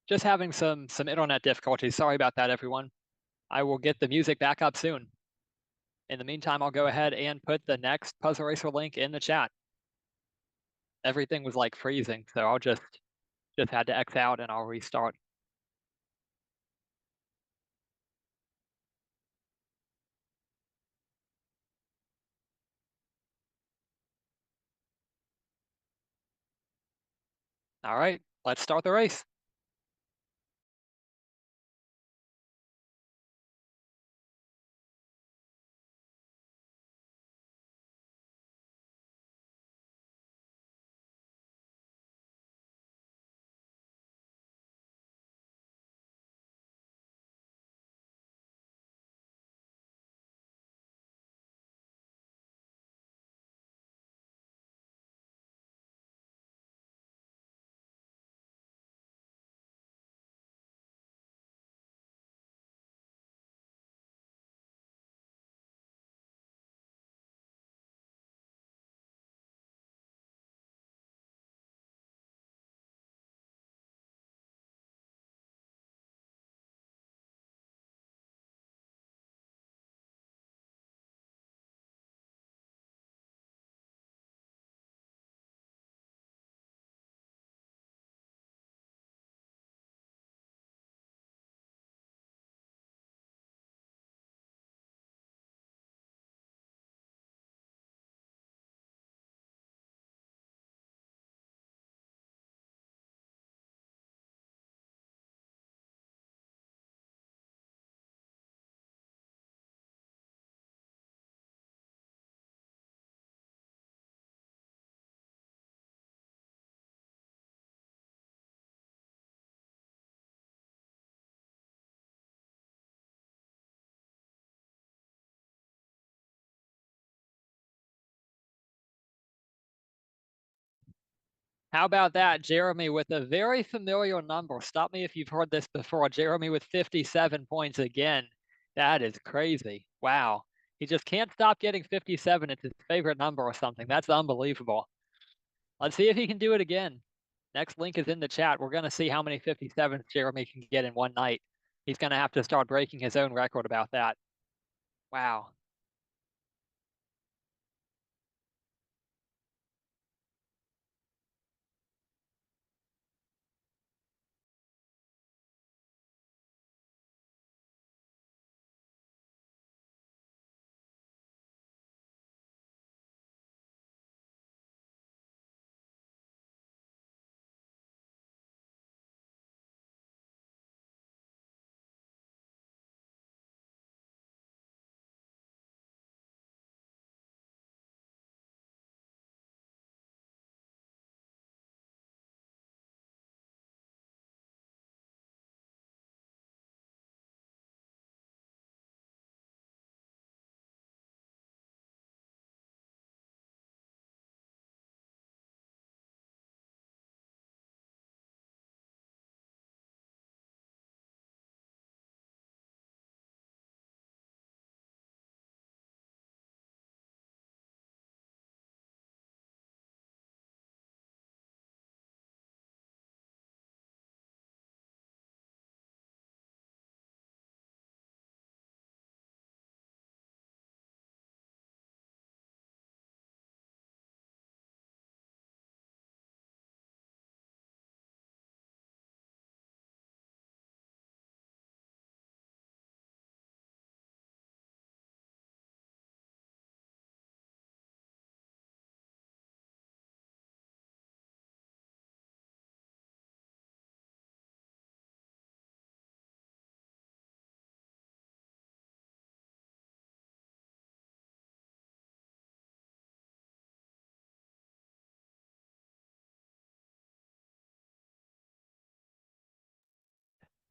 Just having some internet difficulties. Sorry about that, everyone. I will get the music back up soon. In the meantime, I'll go ahead and put the next Puzzle Racer link in the chat. Everything was like freezing, so I'll just had to X out and I'll restart. All right, let's start the race. How about that, Jeremy with a very familiar number. Stop me if you've heard this before. Jeremy with 57 points again. That is crazy. Wow. He just can't stop getting 57. It's his favorite number or something. That's unbelievable. Let's see if he can do it again. Next link is in the chat. We're going to see how many 57s Jeremy can get in one night. He's going to have to start breaking his own record about that. Wow.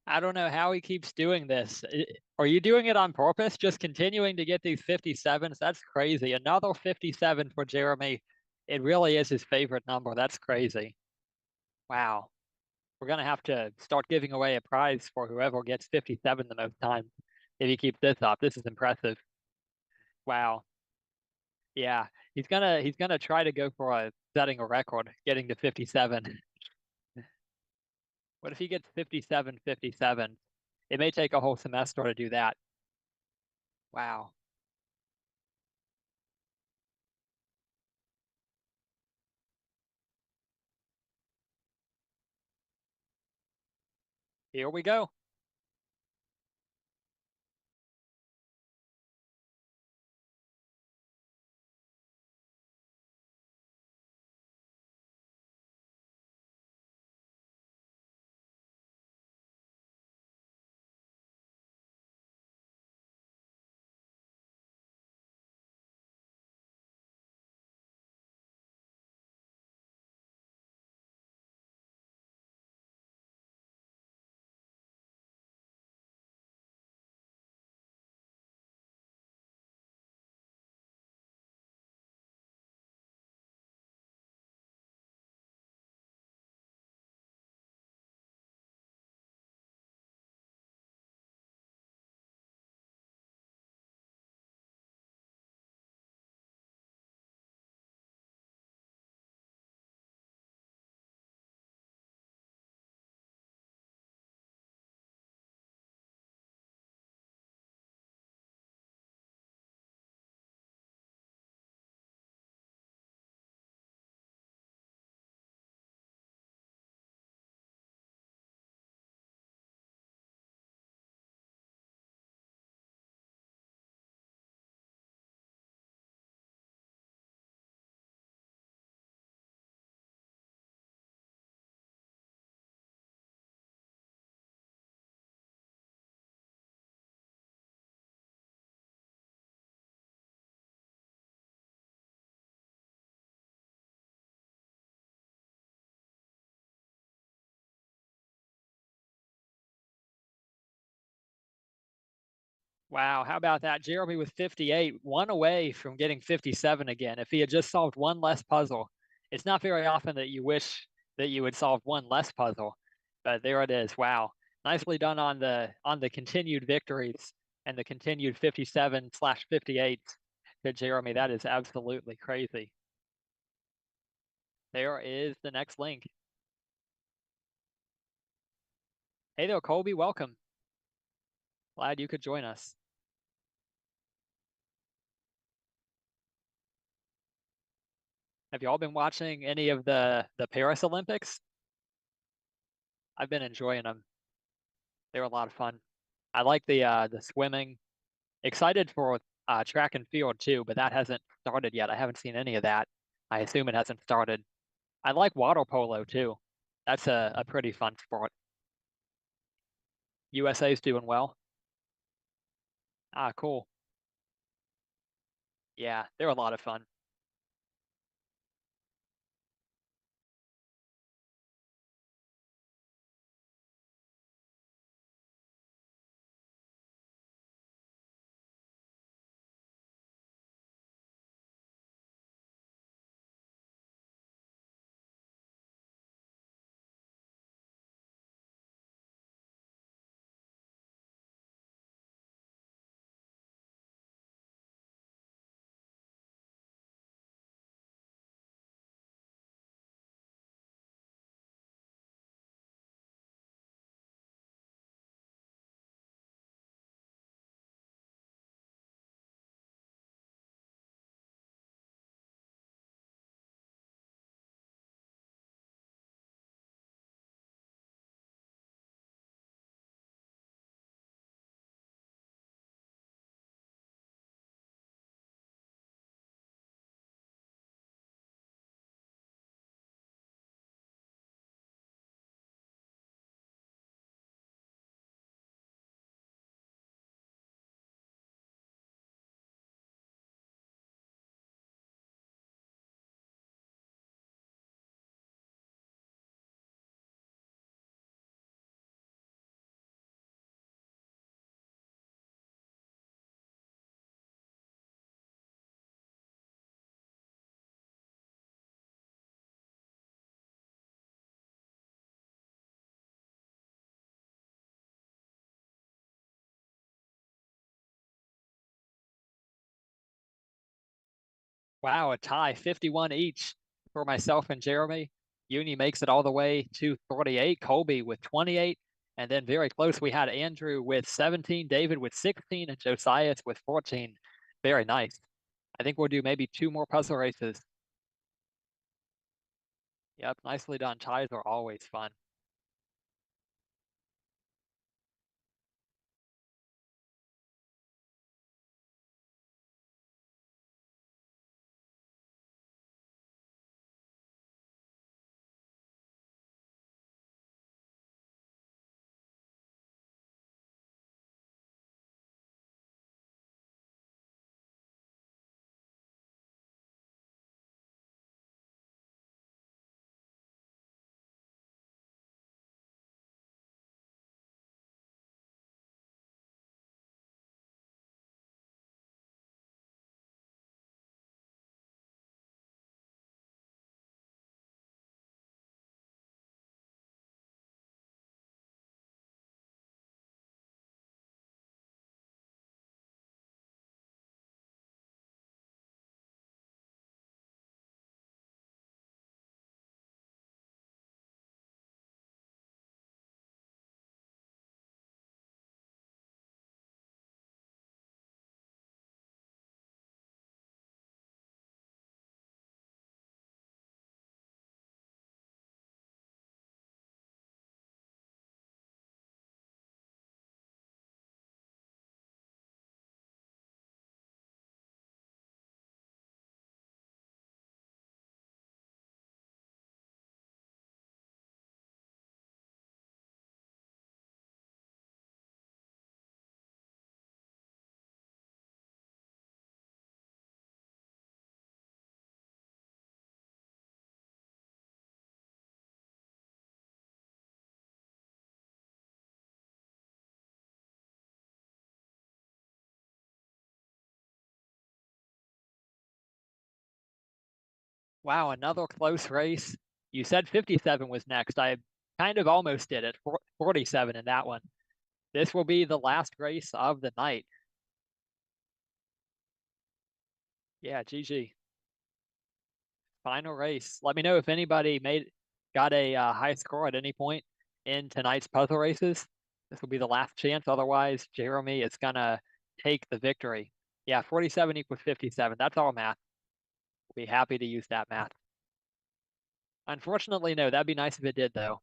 I don't know how he keeps doing this. Are you doing it on purpose? Just continuing to get these 57s? That's crazy. Another 57 for Jeremy. It really is his favorite number. That's crazy. Wow. We're going to have to start giving away a prize for whoever gets 57 the most time if he keeps this up. This is impressive. Wow. Yeah. He's gonna try to go for setting a record, getting to 57. What if he gets 57, 57? It may take a whole semester to do that. Wow. Here we go. Wow, how about that? Jeremy with 58, one away from getting 57 again. If he had just solved one less puzzle, it's not very often that you wish that you had solved one less puzzle, but there it is. Wow, nicely done on the continued victories and the continued 57/58 to Jeremy. That is absolutely crazy. There is the next link. Hey there, Colby. Welcome. Glad you could join us. Have you all been watching any of the Paris Olympics? I've been enjoying them. They were a lot of fun. I like the swimming. Excited for track and field too, but that hasn't started yet. I haven't seen any of that. I assume it hasn't started. I like water polo too. That's a pretty fun sport. USA's doing well. Ah, cool. Yeah, they're a lot of fun. Wow, a tie, 51 each for myself and Jeremy. Uni makes it all the way to 38, Colby with 28, and then very close we had Andrew with 17, David with 16, and Josias with 14. Very nice. I think we'll do maybe 2 more puzzle races. Yep, nicely done. Ties are always fun. Wow, another close race. You said 57 was next. I kind of almost did it. 47 in that one. This will be the last race of the night. Yeah, GG. Final race. Let me know if anybody got a high score at any point in tonight's puzzle races. This will be the last chance. Otherwise, Jeremy is gonna take the victory. Yeah, 47 equals 57. That's all math. We'll be happy to use that math. Unfortunately, no. That'd be nice if it did, though.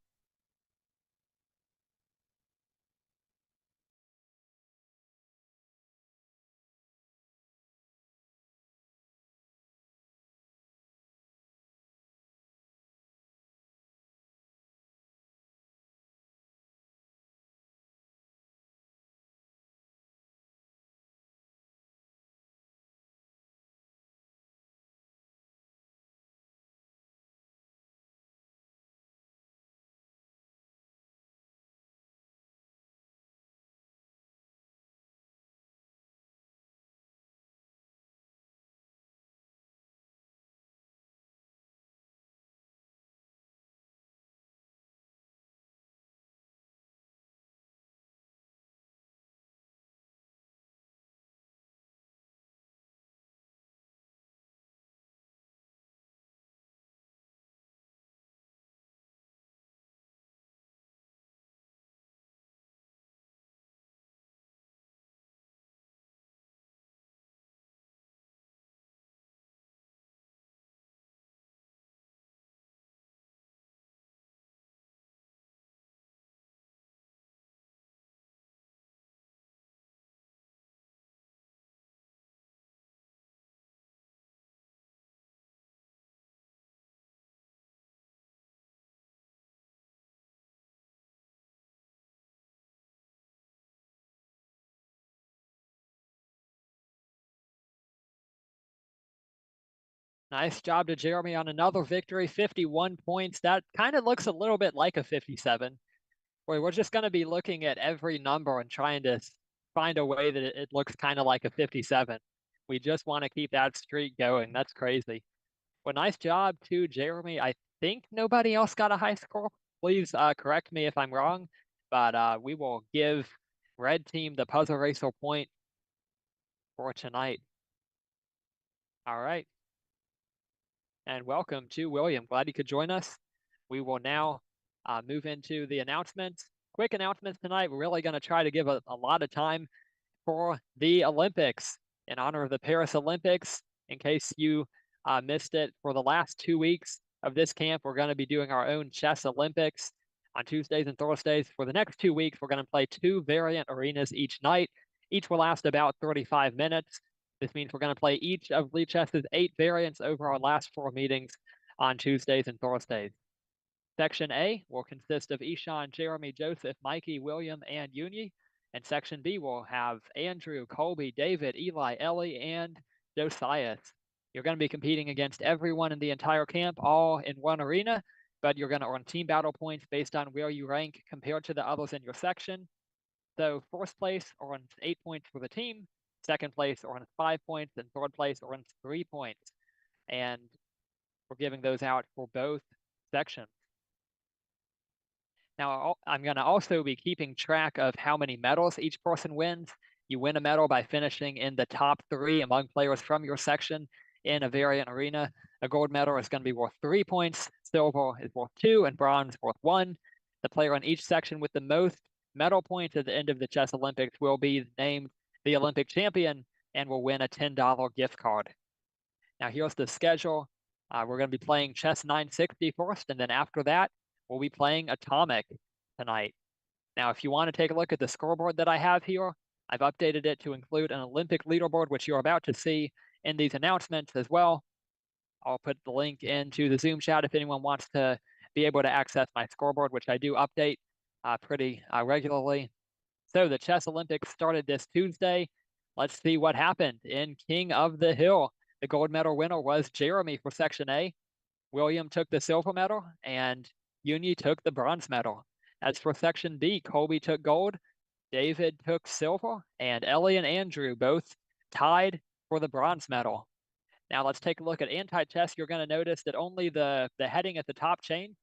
Nice job to Jeremy on another victory, 51 points. That kind of looks a little bit like a 57, where we're just going to be looking at every number and trying to find a way that it looks kind of like a 57. We just want to keep that streak going. That's crazy. Well, nice job to Jeremy. I think nobody else got a high score. Please correct me if I'm wrong, but we will give Red Team the puzzle racer point for tonight. All right. And welcome to William. Glad you could join us. We will now move into the announcements. Quick announcements tonight. We're really going to try to give a lot of time for the Olympics in honor of the Paris Olympics. In case you missed it, for the last 2 weeks of this camp, we're going to be doing our own chess Olympics on Tuesdays and Thursdays. For the next 2 weeks, we're going to play 2 variant arenas each night. Each will last about 35 minutes. This means we're going to play each of Lichess's 8 variants over our last 4 meetings on Tuesdays and Thursdays. Section A will consist of Ishan, Jeremy, Joseph, Mikey, William, and Yuni. And Section B will have Andrew, Colby, David, Eli, Ellie, and Josias. You're going to be competing against everyone in the entire camp, all in one arena, but you're going to earn team battle points based on where you rank compared to the others in your section. So first place earns 8 points for the team, second place earns 5 points, and third place earns 3 points. And we're giving those out for both sections. Now, I'm going to also be keeping track of how many medals each person wins. You win a medal by finishing in the top 3 among players from your section in a variant arena. A gold medal is going to be worth 3 points, silver is worth 2, and bronze worth 1. The player in each section with the most medal points at the end of the Chess Olympics will be named the Olympic champion and will win a $10 gift card. Now, here's the schedule. We're going to be playing Chess 960 first, and then after that, we'll be playing Atomic tonight. Now, if you want to take a look at the scoreboard that I have here, I've updated it to include an Olympic leaderboard, which you're about to see in these announcements as well. I'll put the link into the Zoom chat if anyone wants to be able to access my scoreboard, which I do update pretty regularly. So the Chess Olympics started this Tuesday. Let's see what happened in King of the Hill. The gold medal winner was Jeremy for Section A. William took the silver medal, and Yuni took the bronze medal. As for Section B, Colby took gold, David took silver, and Ellie and Andrew both tied for the bronze medal. Now let's take a look at anti-chess. You're going to notice that only the heading at the top changed.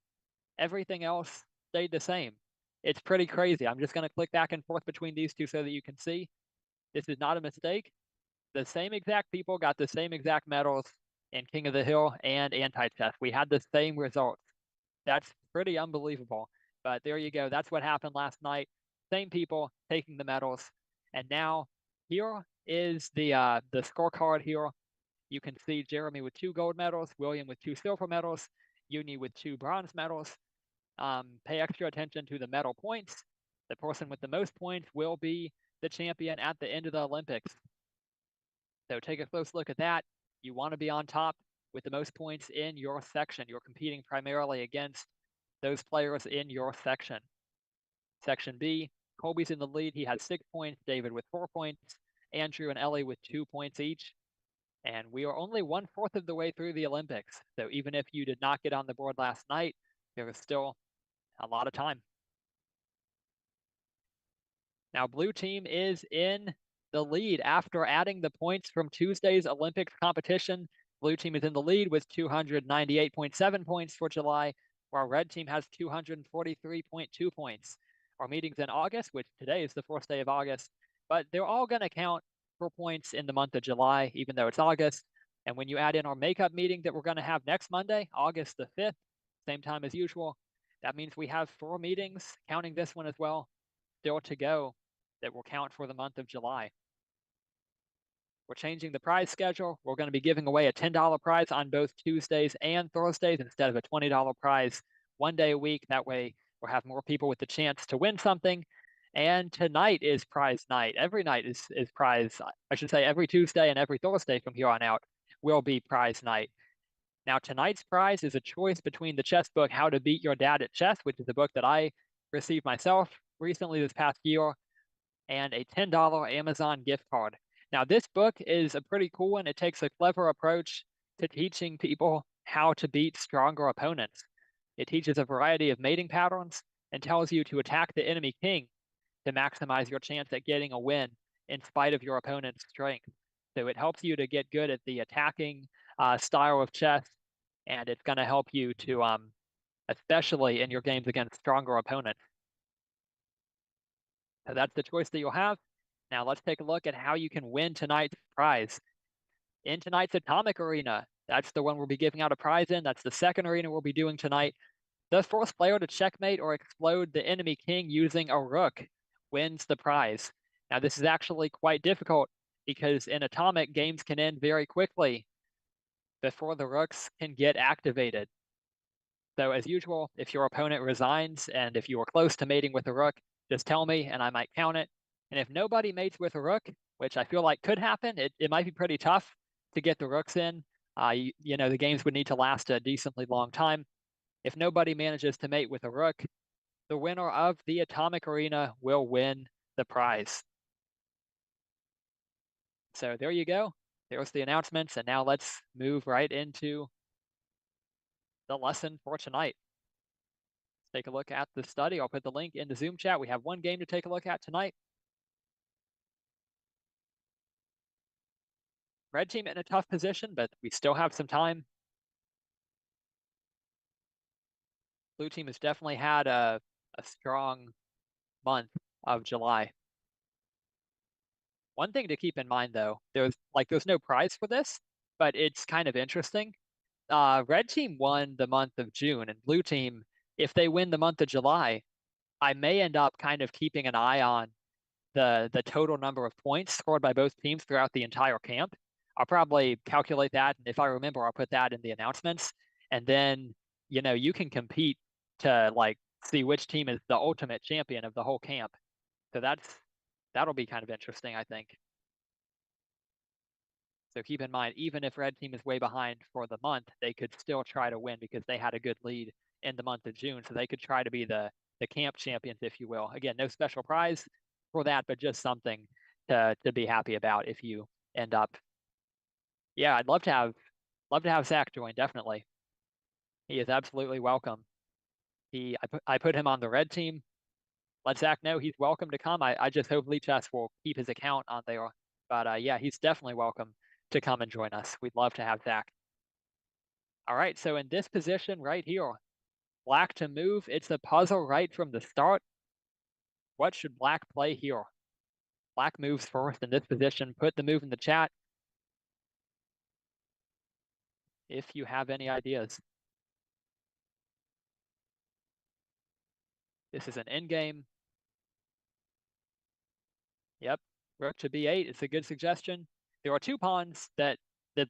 Everything else stayed the same. It's pretty crazy. I'm just going to click back and forth between these two so that you can see. This is not a mistake. The same exact people got the same exact medals in King of the Hill and anti-chess. We had the same results. That's pretty unbelievable. But there you go. That's what happened last night. Same people taking the medals. And now here is the scorecard here. You can see Jeremy with 2 gold medals, William with 2 silver medals, Yuni with 2 bronze medals. Pay extra attention to the medal points. The person with the most points will be the champion at the end of the Olympics. So take a close look at that. You want to be on top with the most points in your section. You're competing primarily against those players in your section. Section B, Colby's in the lead. He has 6 points, David with 4 points, Andrew and Ellie with 2 points each. And we are only 1/4 of the way through the Olympics. So even if you did not get on the board last night, there is still a lot of time. Now, blue team is in the lead after adding the points from Tuesday's Olympics competition. Blue team is in the lead with 298.7 points for July, while red team has 243.2 points. Our meetings in August, which today is the 4th day of August, but they're all going to count for points in the month of July, even though it's August. And when you add in our makeup meeting that we're going to have next Monday, August the 5th, same time as usual, that means we have 4 meetings, counting this one as well, still to go, that will count for the month of July. We're changing the prize schedule. We're going to be giving away a $10 prize on both Tuesdays and Thursdays instead of a $20 prize one day a week. That way we'll have more people with the chance to win something. And tonight is prize night. Every night is prize. I should say every Tuesday and every Thursday from here on out will be prize night. Now, tonight's prize is a choice between the chess book, How to Beat Your Dad at Chess, which is a book that I received myself recently this past year, and a $10 Amazon gift card. Now, this book is a pretty cool one. It takes a clever approach to teaching people how to beat stronger opponents. It teaches a variety of mating patterns and tells you to attack the enemy king to maximize your chance at getting a win in spite of your opponent's strength. So it helps you to get good at the attacking style of chess, and it's going to help you to, especially in your games against stronger opponents. So that's the choice that you'll have. Now let's take a look at how you can win tonight's prize. In tonight's Atomic Arena, that's the one we'll be giving out a prize in. That's the second arena we'll be doing tonight. The first player to checkmate or explode the enemy king using a rook wins the prize. Now, this is actually quite difficult because in Atomic, games can end very quickly before the rooks can get activated. So as usual, if your opponent resigns and if you are close to mating with a rook, just tell me and I might count it. And if nobody mates with a rook, which I feel like could happen, it might be pretty tough to get the rooks in. You know, the games would need to last a decently long time. If nobody manages to mate with a rook, the winner of the Atomic Arena will win the prize. So there you go. There's the announcements. And now let's move right into the lesson for tonight. Take a look at the study. I'll put the link in the Zoom chat. We have one game to take a look at tonight. Red team in a tough position, but we still have some time. Blue team has definitely had a strong month of July. One thing to keep in mind, though, there's no prize for this, but it's kind of interesting. Red team won the month of June, and blue team, if they win the month of July, I may end up kind of keeping an eye on the total number of points scored by both teams throughout the entire camp. I'll probably calculate that, and if I remember, I'll put that in the announcements. And then, you know, you can compete to like see which team is the ultimate champion of the whole camp. So that'll be kind of interesting, I think. So keep in mind, even if red team is way behind for the month, they could still try to win because they had a good lead in the month of June. So they could try to be the camp champions, if you will. Again, no special prize for that, but just something to be happy about if you end up. Yeah, I'd love to have Zach join, definitely. He is absolutely welcome. I put him on the red team. Let Zach know he's welcome to come. I just hope Lichess will keep his account on there. But yeah, he's definitely welcome to come and join us. We'd love to have Zach. All right, so in this position right here, black to move. It's a puzzle right from the start. What should black play here? Black moves first in this position. Put the move in the chat if you have any ideas. This is an endgame. Yep, rook to b8 is a good suggestion. There are two pawns that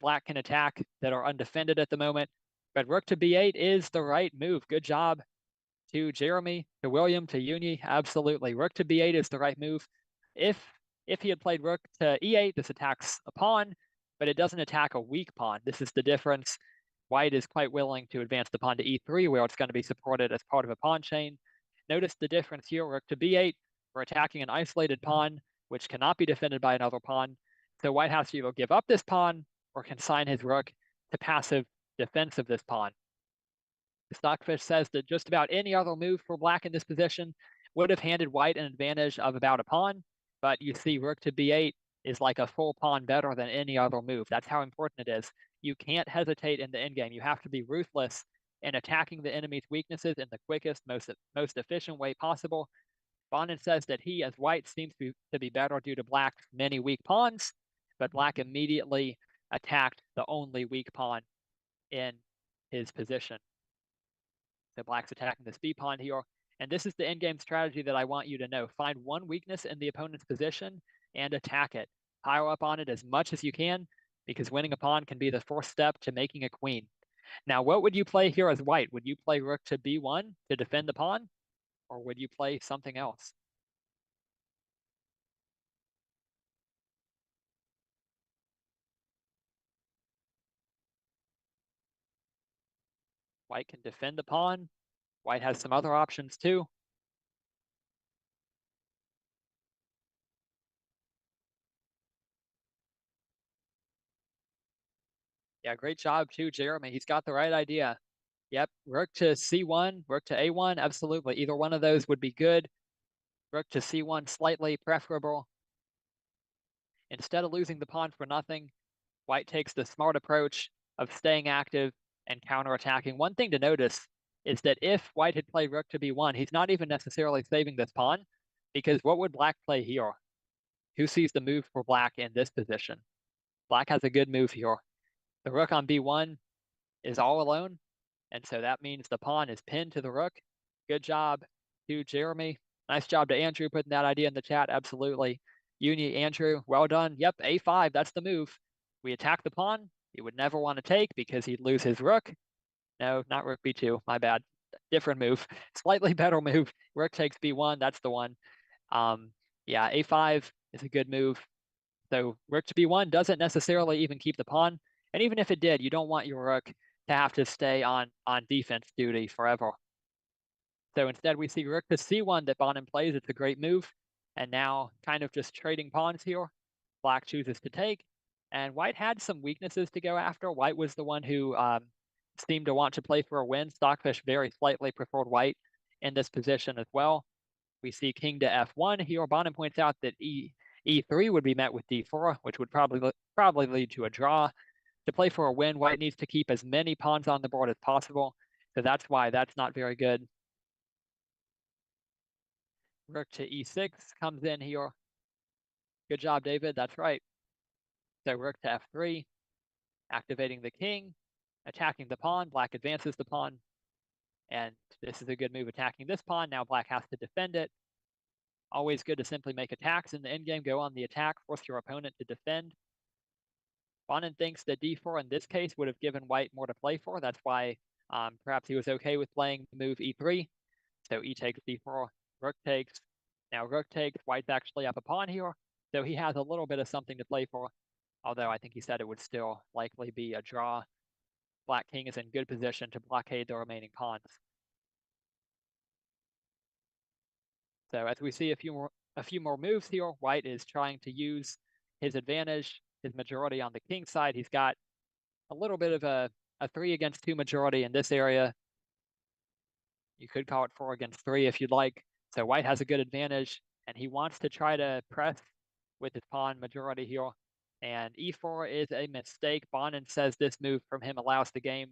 black can attack that are undefended at the moment, but rook to b8 is the right move. Good job to Jeremy, to William, to Uni. Absolutely, rook to b8 is the right move. If he had played rook to e8, this attacks a pawn, but it doesn't attack a weak pawn. This is the difference. White is quite willing to advance the pawn to e3, where it's going to be supported as part of a pawn chain. Notice the difference here, rook to b8. We're attacking an isolated pawn, which cannot be defended by another pawn. So white has to either give up this pawn or consign his rook to passive defense of this pawn. Stockfish says that just about any other move for black in this position would have handed white an advantage of about a pawn, but you see rook to b8 is like a full pawn better than any other move. That's how important it is. You can't hesitate in the endgame. You have to be ruthless in attacking the enemy's weaknesses in the quickest, most efficient way possible. Bonin says that he, as white, seems to be better due to black's many weak pawns, but black immediately attacked the only weak pawn in his position. So black's attacking this b pawn here. And this is the endgame strategy that I want you to know. Find one weakness in the opponent's position and attack it. Pile up on it as much as you can, because winning a pawn can be the first step to making a queen. Now, what would you play here as white? Would you play rook to b1 to defend the pawn? Or would you play something else? White can defend the pawn. White has some other options too. Yeah, great job too, Jeremy. He's got the right idea. Yep, rook to c1, rook to a1, absolutely. Either one of those would be good. Rook to c1, slightly preferable. Instead of losing the pawn for nothing, white takes the smart approach of staying active and counterattacking. One thing to notice is that if white had played rook to b1, he's not even necessarily saving this pawn, because what would black play here? Who sees the move for black in this position? Black has a good move here. The rook on b1 is all alone. And so that means the pawn is pinned to the rook. Good job to Jeremy. Nice job to Andrew putting that idea in the chat. Absolutely. Uni, Andrew, well done. Yep, a5, that's the move. We attack the pawn. He would never want to take because he'd lose his rook. No, not rook b2, my bad. Different move. Slightly better move. Rook takes b1, that's the one. Yeah, a5 is a good move. So rook to b1 doesn't necessarily even keep the pawn. And even if it did, you don't want your rook to have to stay on defense duty forever. So instead we see rook to c1 that Bonin plays. It's a great move. And now kind of just trading pawns here. Black chooses to take. And white had some weaknesses to go after. White was the one who seemed to want to play for a win. Stockfish very slightly preferred white in this position as well. We see king to f1 here. Bonin points out that e3 would be met with d4, which would probably lead to a draw. To play for a win, white needs to keep as many pawns on the board as possible. So that's why that's not very good. Rook to e6 comes in here. Good job, David. That's right. So rook to f3, activating the king, attacking the pawn. Black advances the pawn. And this is a good move attacking this pawn. Now black has to defend it. Always good to simply make attacks in the endgame. Go on the attack, force your opponent to defend. Bonin thinks that d4 in this case would have given white more to play for. That's why perhaps he was okay with playing the move e3. So e takes d4, rook takes. Now rook takes, white's actually up a pawn here. So he has a little bit of something to play for. Although I think he said it would still likely be a draw. Black king is in good position to blockade the remaining pawns. So as we see a few more moves here, white is trying to use his advantage, his majority on the king side. He's got a little bit of a 3-against-2 majority in this area. You could call it 4-against-3 if you'd like. So white has a good advantage, and he wants to try to press with his pawn majority here. And e4 is a mistake. Bonin says this move from him allows the game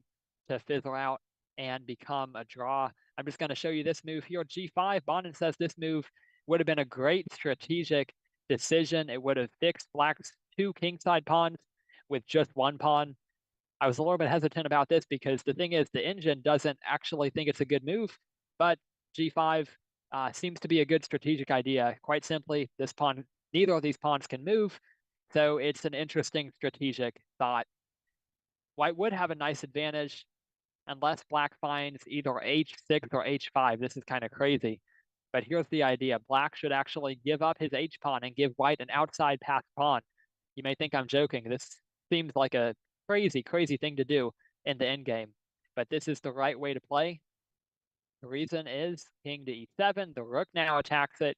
to fizzle out and become a draw. I'm just going to show you this move here. g5, Bonin says this move would have been a great strategic decision. It would have fixed black's 2 kingside pawns with just 1 pawn. I was a little bit hesitant about this because the thing is the engine doesn't actually think it's a good move, but g5 seems to be a good strategic idea. Quite simply, this pawn, neither of these pawns can move, so it's an interesting strategic thought. White would have a nice advantage unless black finds either h6 or h5. This is kind of crazy, but here's the idea. Black should actually give up his h-pawn and give white an outside pass pawn. You may think I'm joking. This seems like a crazy thing to do in the endgame, but this is the right way to play. The reason is king to e7, the rook now attacks it,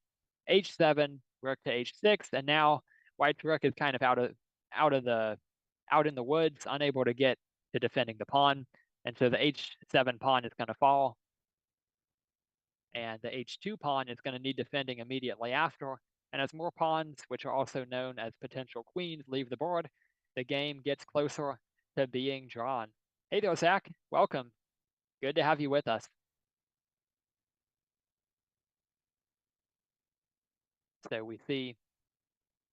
h7, rook to h6, and now white's rook is kind of out in the woods, unable to get to defending the pawn, and so the h7 pawn is going to fall, and the h2 pawn is going to need defending immediately after. And as more pawns, which are also known as potential queens, leave the board, the game gets closer to being drawn. Hey there, Zach. Welcome. Good to have you with us. So we see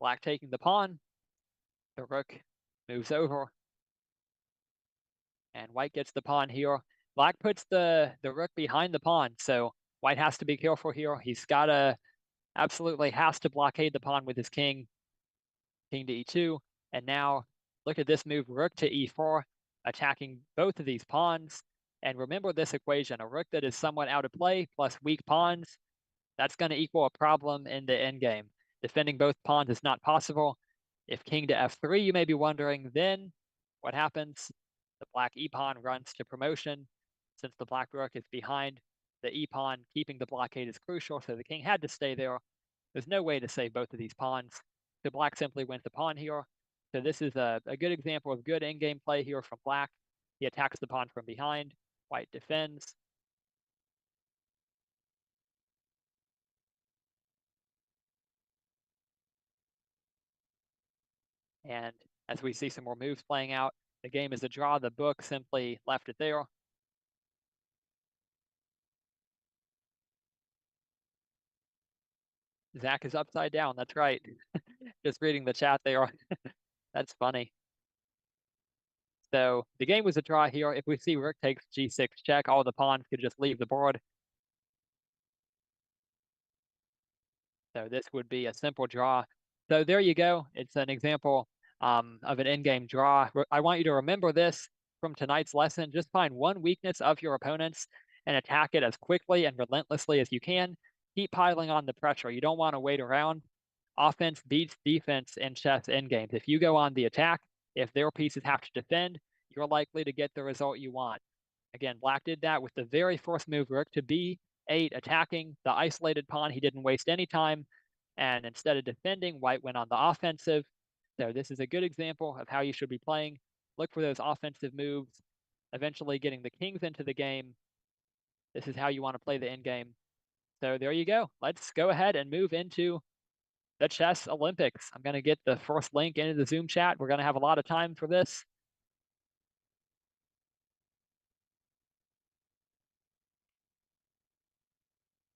black taking the pawn. The rook moves over. And white gets the pawn here. Black puts the rook behind the pawn, so white has to be careful here. He's absolutely has to blockade the pawn with his king. King to e2. And now look at this move, rook to e4, attacking both of these pawns. And remember this equation, a rook that is somewhat out of play plus weak pawns, that's going to equal a problem in the endgame. Defending both pawns is not possible. If king to f3, you may be wondering, then what happens? The black e-pawn runs to promotion. Since the black rook is behind the e-pawn, keeping the blockade is crucial, so the king had to stay there. There's no way to save both of these pawns. So black simply wins the pawn here. So this is a good example of good in-game play here from black. He attacks the pawn from behind. White defends. And as we see some more moves playing out, the game is a draw. The book simply left it there. Zach is upside down. That's right. Just reading the chat there. That's funny. So the game was a draw here. If we see rook takes g6 check, all the pawns could just leave the board. So this would be a simple draw. So there you go. It's an example of an in-game draw. I want you to remember this from tonight's lesson. Just find one weakness of your opponent's and attack it as quickly and relentlessly as you can. Keep piling on the pressure. You don't want to wait around. Offense beats defense in chess endgames. If you go on the attack, if their pieces have to defend, you're likely to get the result you want. Again, Black did that with the very first move, rook to b8, attacking the isolated pawn. He didn't waste any time, and instead of defending, White went on the offensive. So this is a good example of how you should be playing. Look for those offensive moves, eventually getting the kings into the game. This is how you want to play the endgame. So there you go. Let's go ahead and move into the Chess Olympics. I'm going to get the first link into the Zoom chat. We're going to have a lot of time for this.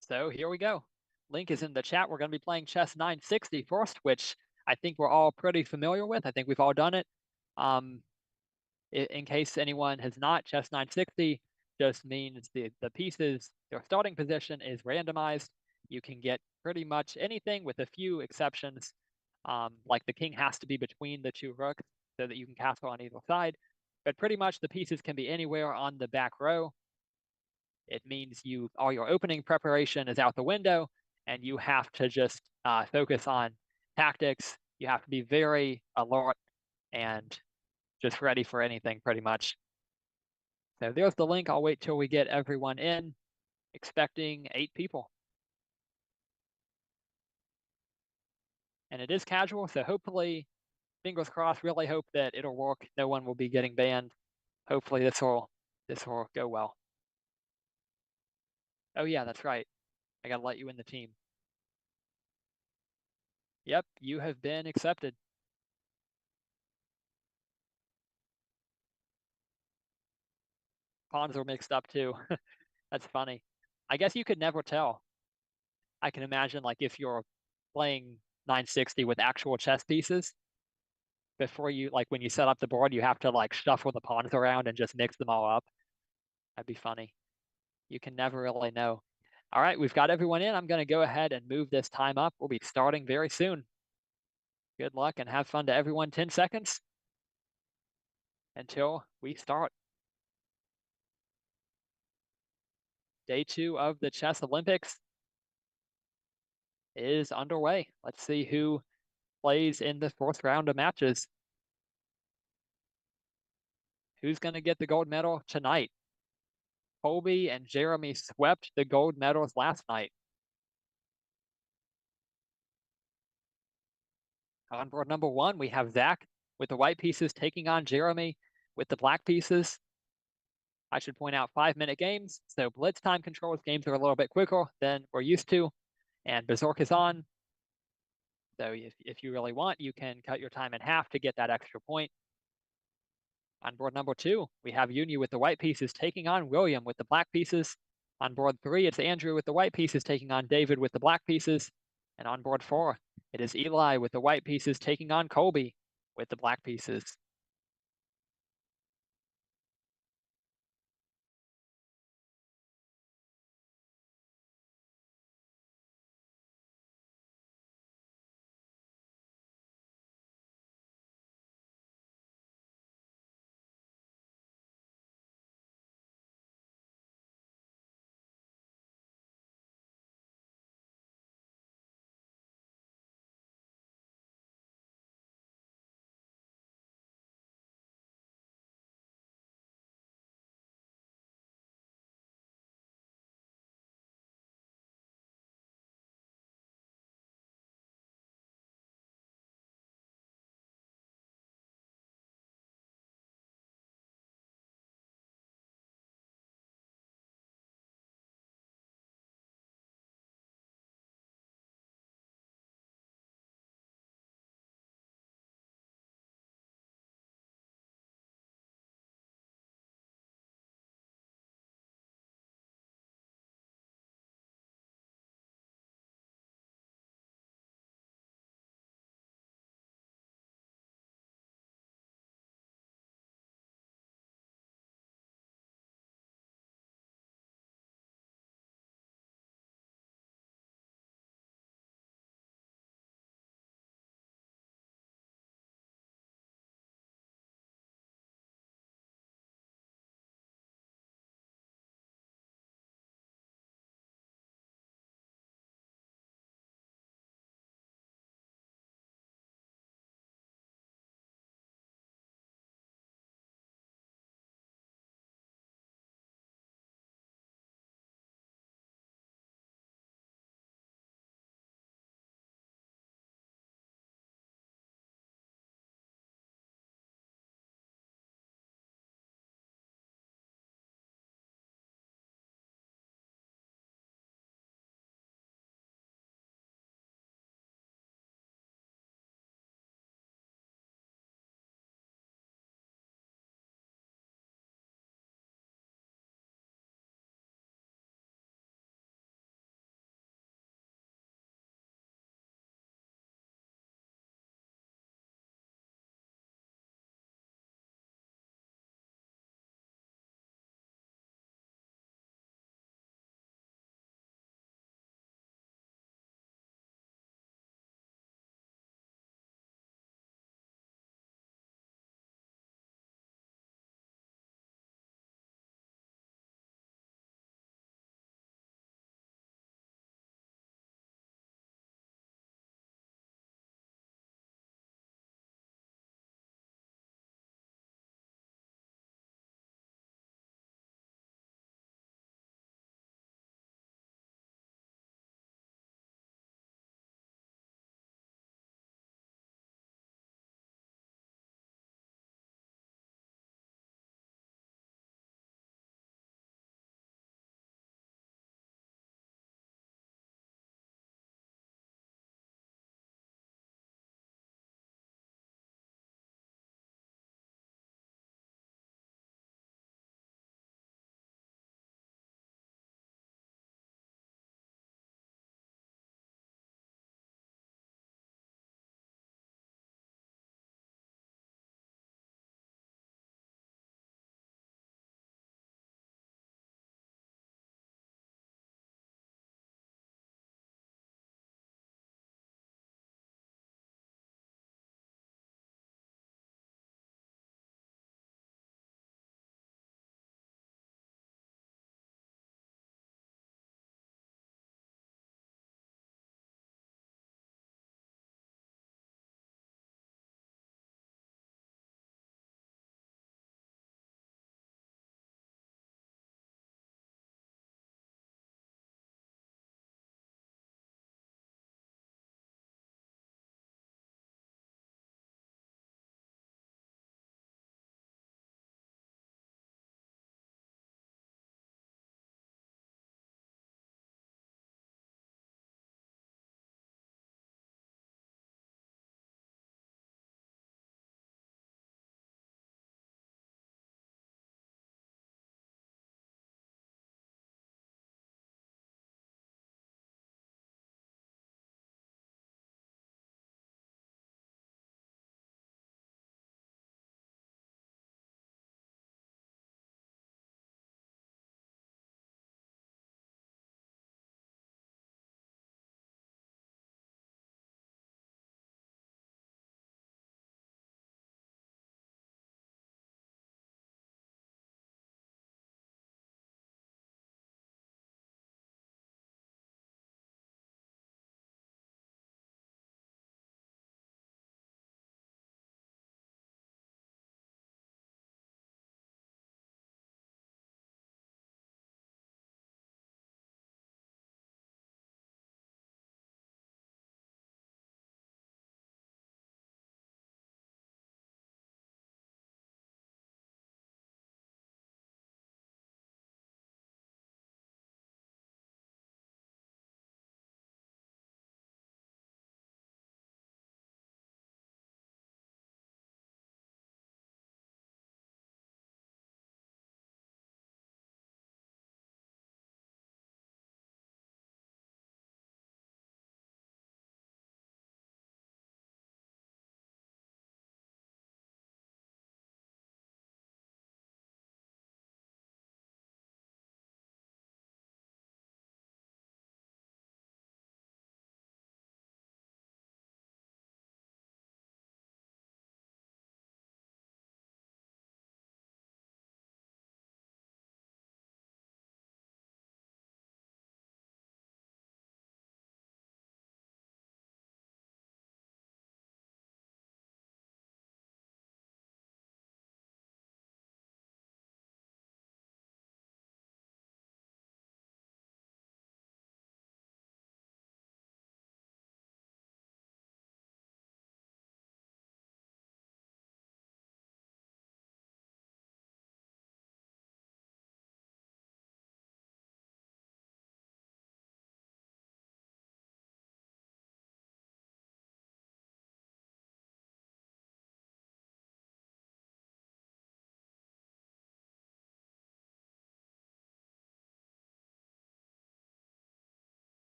So here we go. Link is in the chat. We're going to be playing Chess 960 first, which I think we're all pretty familiar with. I think we've all done it. In case anyone has not, Chess 960 just means the pieces, their starting position is randomized. You can get pretty much anything with a few exceptions. Like the king has to be between the two rooks so that you can castle on either side. But pretty much the pieces can be anywhere on the back row. It means all your opening preparation is out the window, and you have to just focus on tactics. You have to be very alert and just ready for anything, pretty much. So there's the link. I'll wait till we get everyone in, expecting 8 people. And it is casual, so hopefully, fingers crossed, really hope that it'll work. No one will be getting banned. Hopefully this will go well. Oh yeah, that's right. I gotta let you in the team. Yep, you have been accepted. Pawns are mixed up too. That's funny. I guess you could never tell. I can imagine like if you're playing 960 with actual chess pieces, before you like when you set up the board, you have to like shuffle the pawns around and just mix them all up. That'd be funny. You can never really know. All right, we've got everyone in. I'm going to go ahead and move this time up. We'll be starting very soon. Good luck and have fun to everyone. 10 seconds until we start. Day 2 of the Chess Olympics is underway. Let's see who plays in the fourth round of matches. Who's going to get the gold medal tonight? Colby and Jeremy swept the gold medals last night. On board number 1, we have Zach with the white pieces taking on Jeremy with the black pieces. I should point out 5-minute games, so blitz time controls games are a little bit quicker than we're used to, and Berserk is on. So if you really want, you can cut your time in half to get that extra point. On board number 2, we have Uni with the white pieces taking on William with the black pieces. On board 3, it's Andrew with the white pieces taking on David with the black pieces. And on board 4, it is Eli with the white pieces taking on Colby with the black pieces.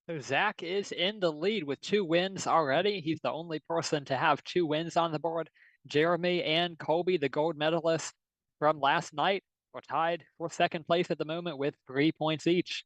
So Zach is in the lead with 2 wins already. He's the only person to have 2 wins on the board. Jeremy and Colby, the gold medalists from last night, are tied for second place at the moment with 3 points each.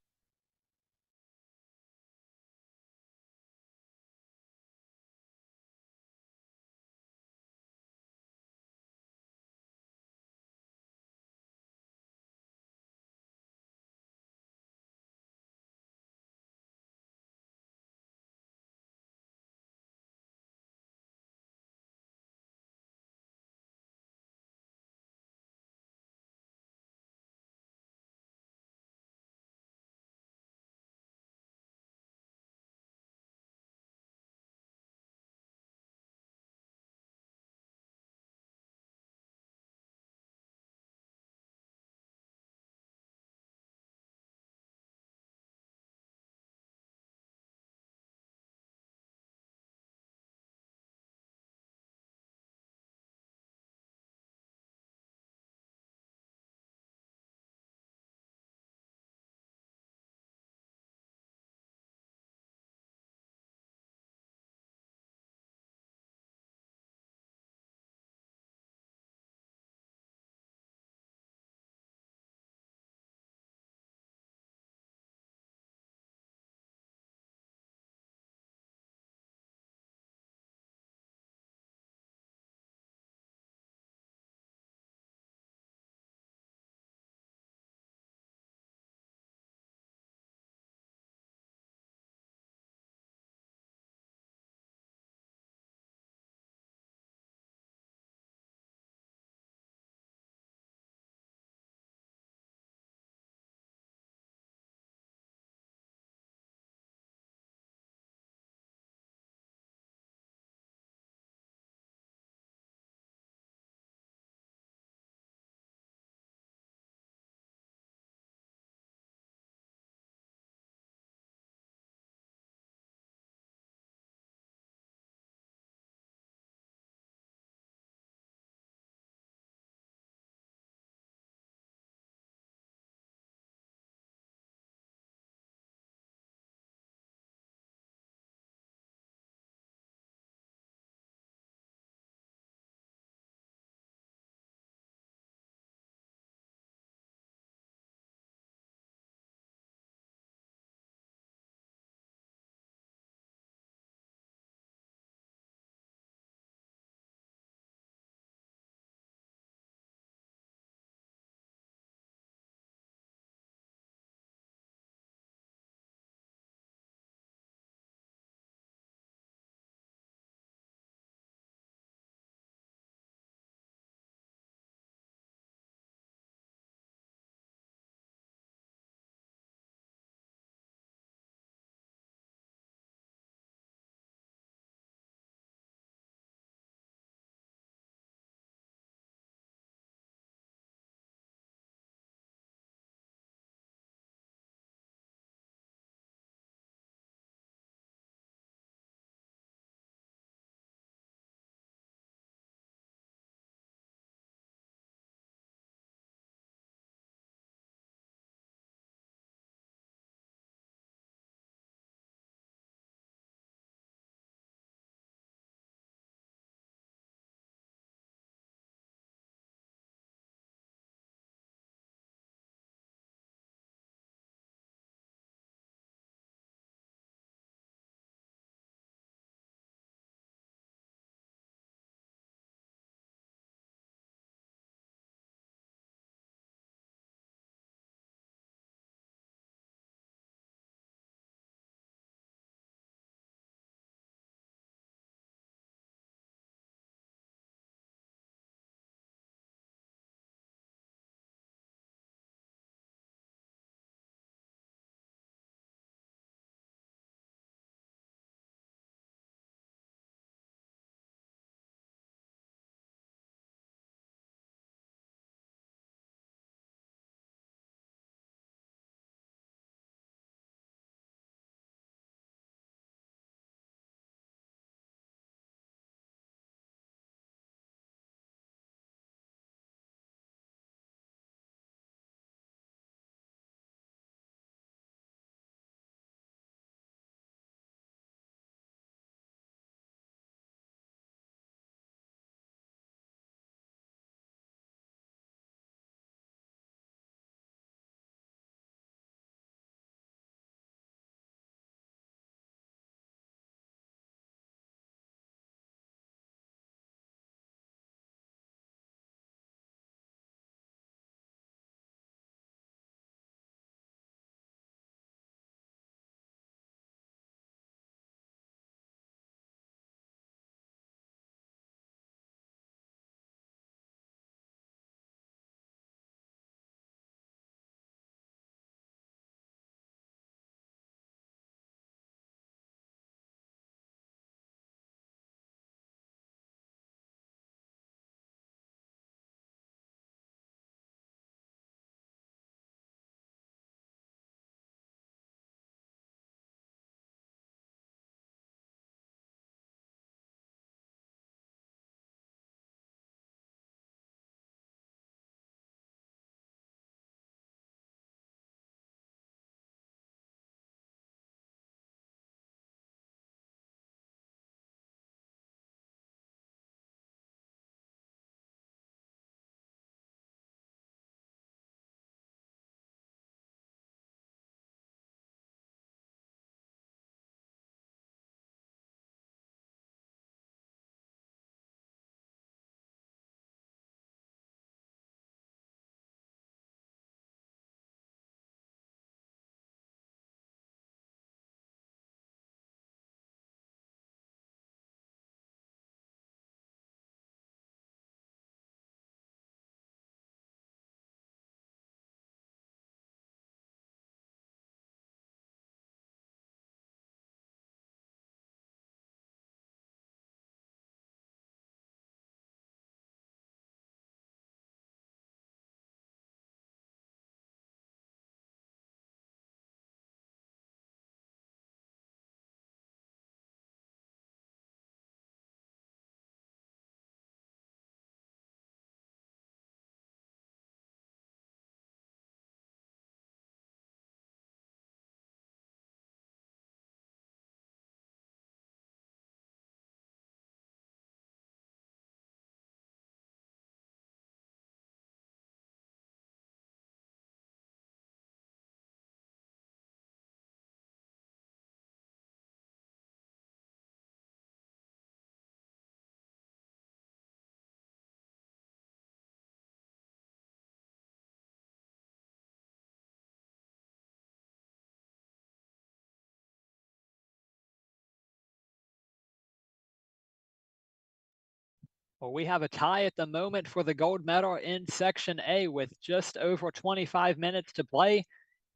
Well, we have a tie at the moment for the gold medal in Section A with just over 25 minutes to play.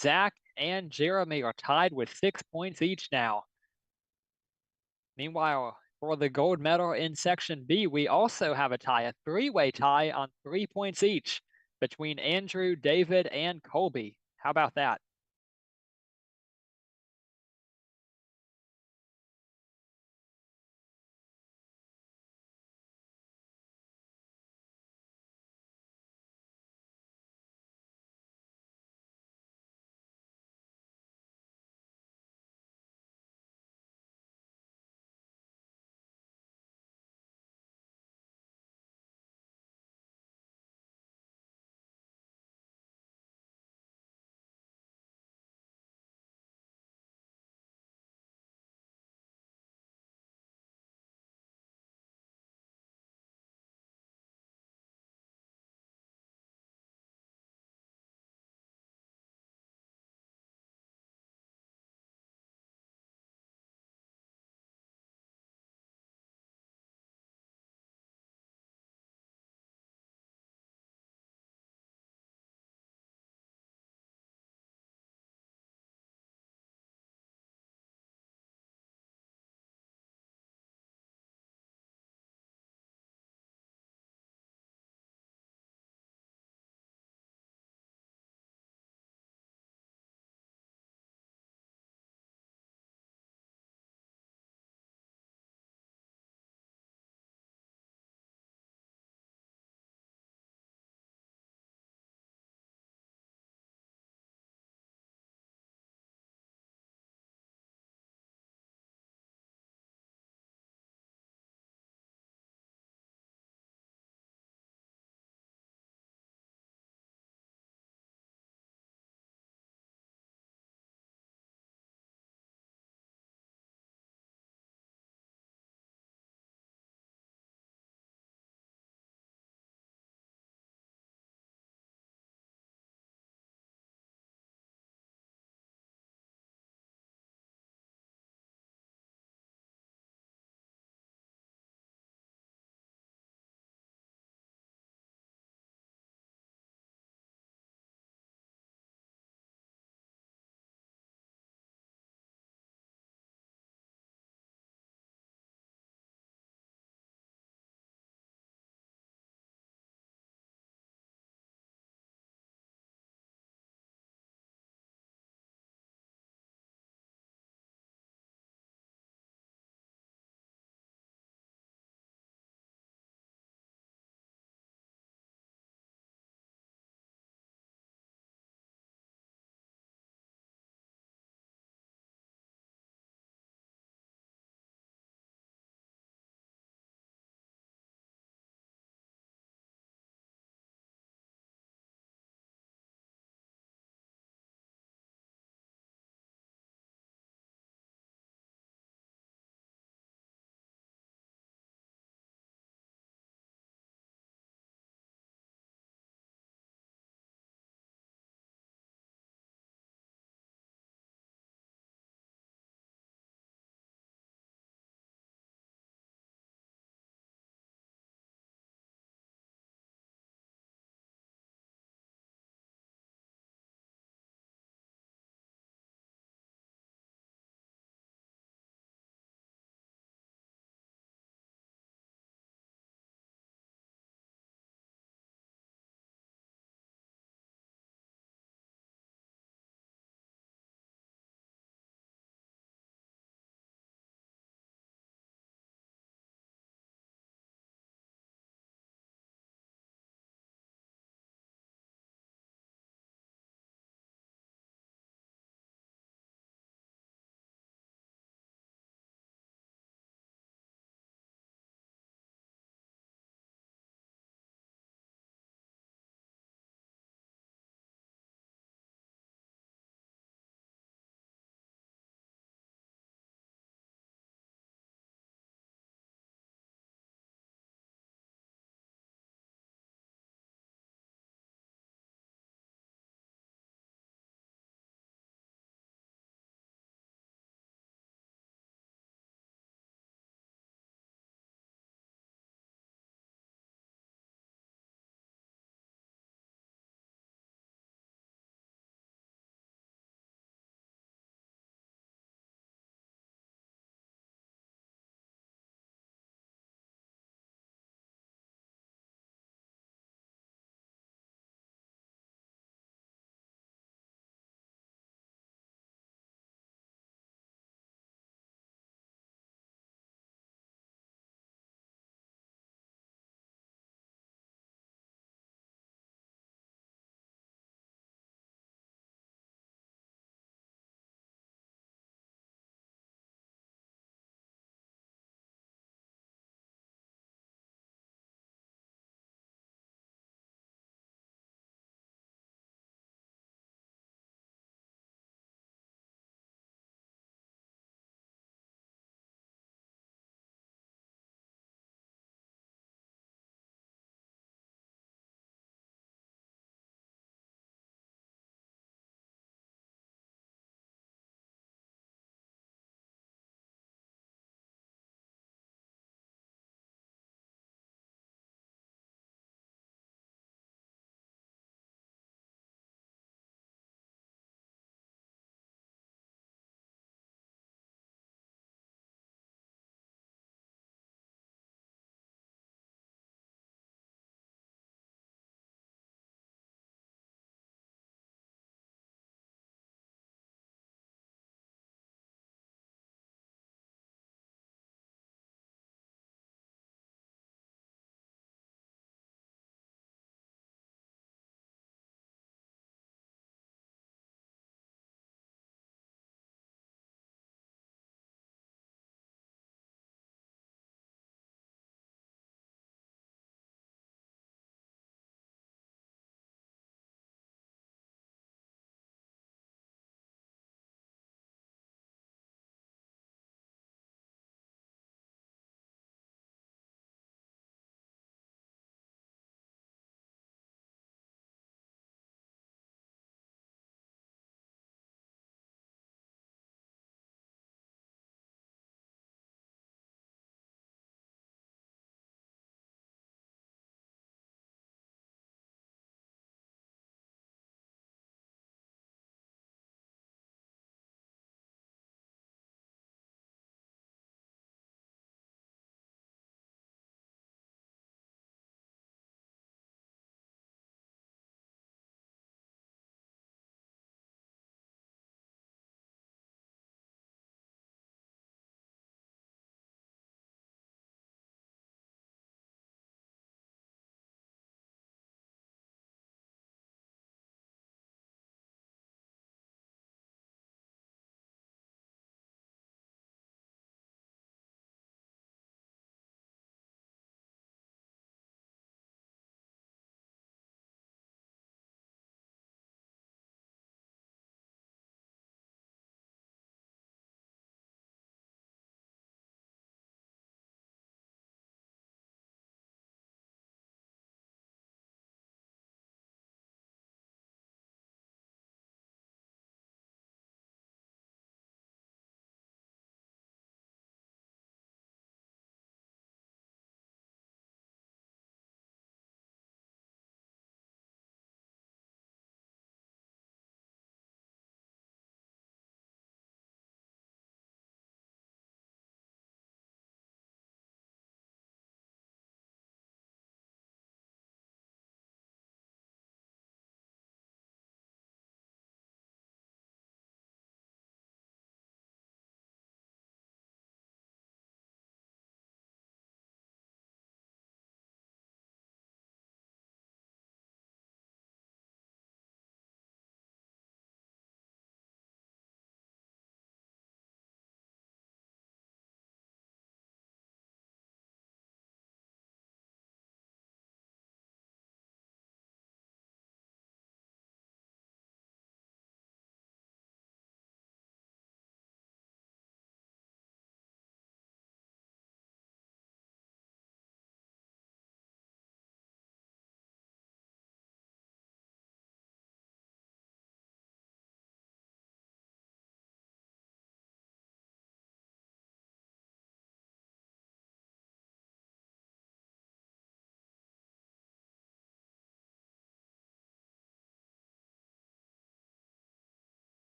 Zach and Jeremy are tied with 6 points each now. Meanwhile, for the gold medal in Section B, we also have a tie, a three-way tie on 3 points each between Andrew, David, and Colby. How about that?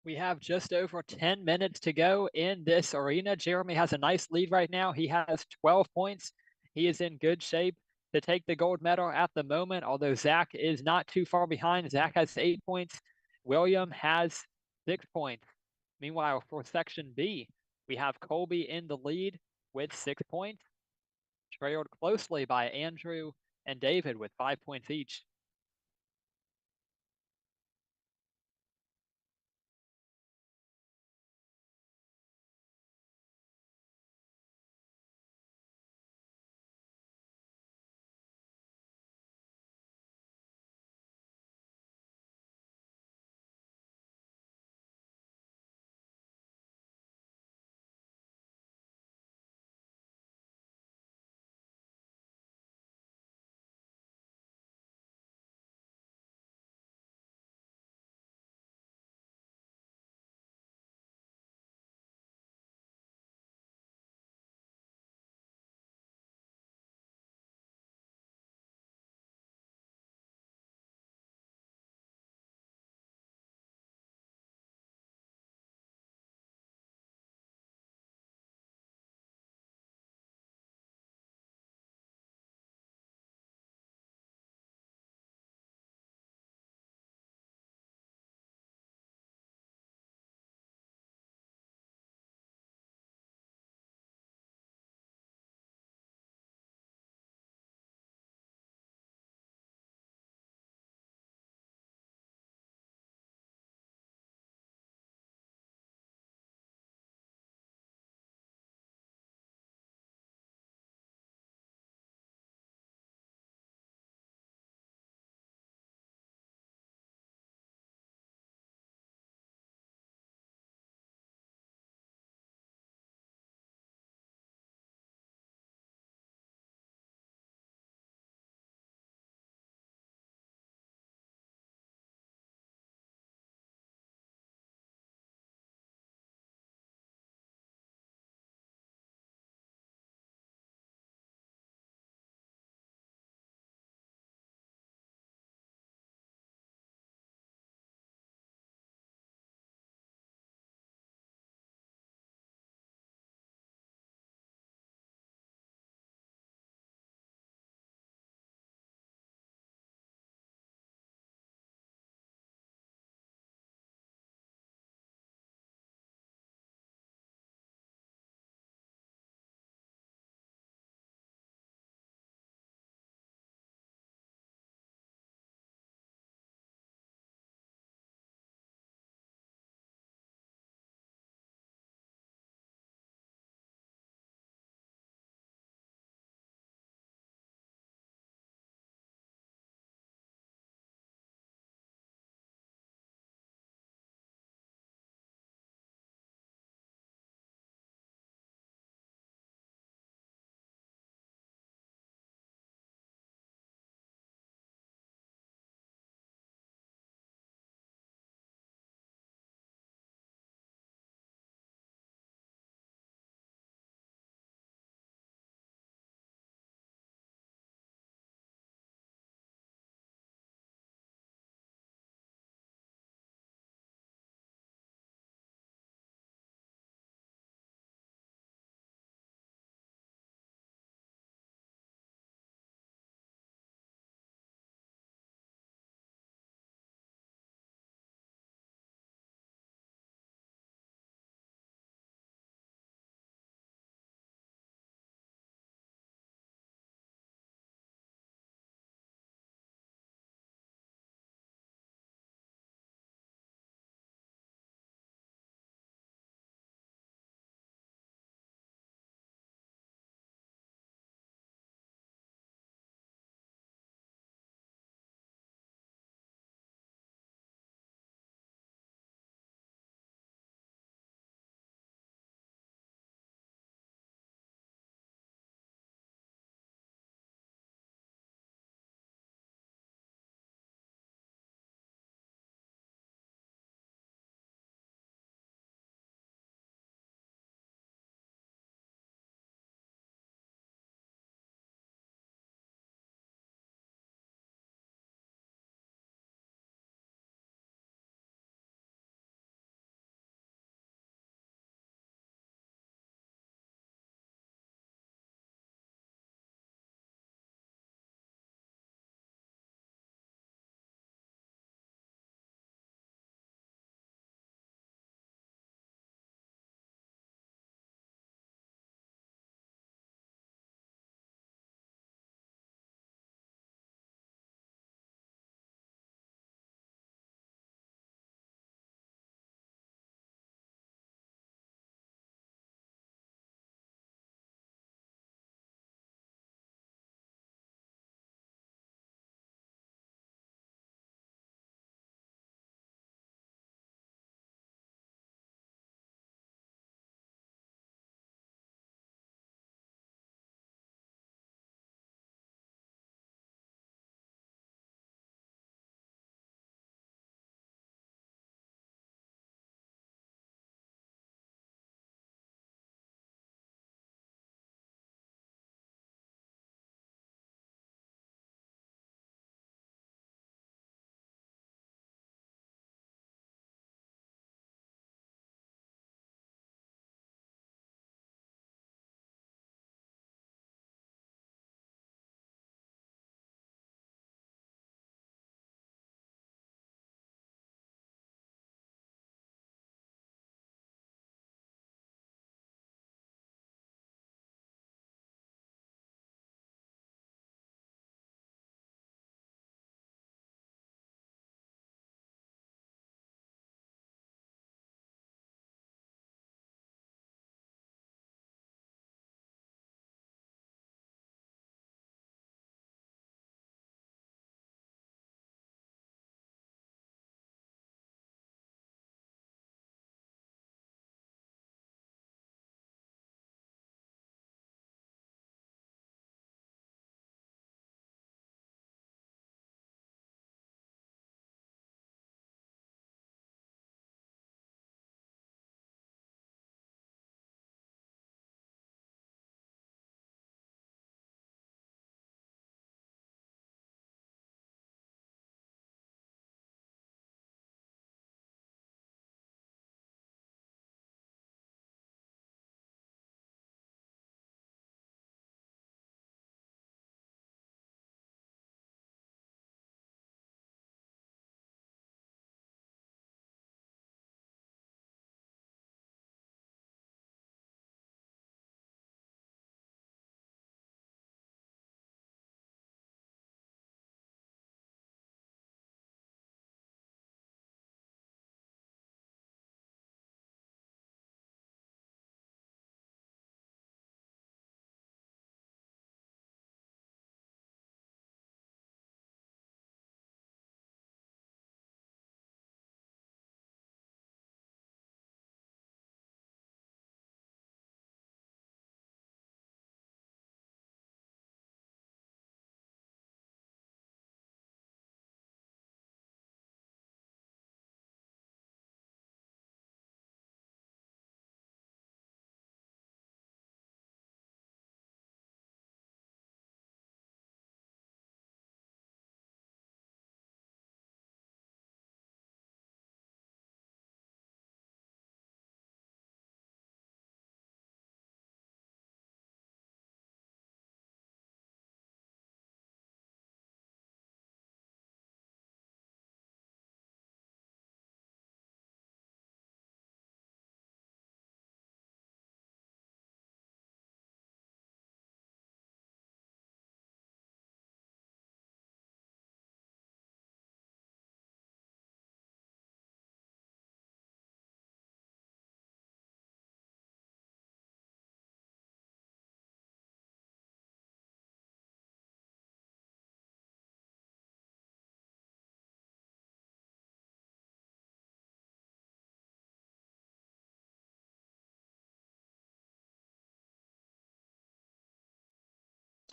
We have just over 10 minutes to go in this arena. Jeremy has a nice lead right now. He has 12 points. He is in good shape to take the gold medal at the moment, although Zach is not too far behind. Zach has 8 points. William has 6 points. Meanwhile, for Section B, we have Colby in the lead with 6 points, trailed closely by Andrew and David with 5 points each.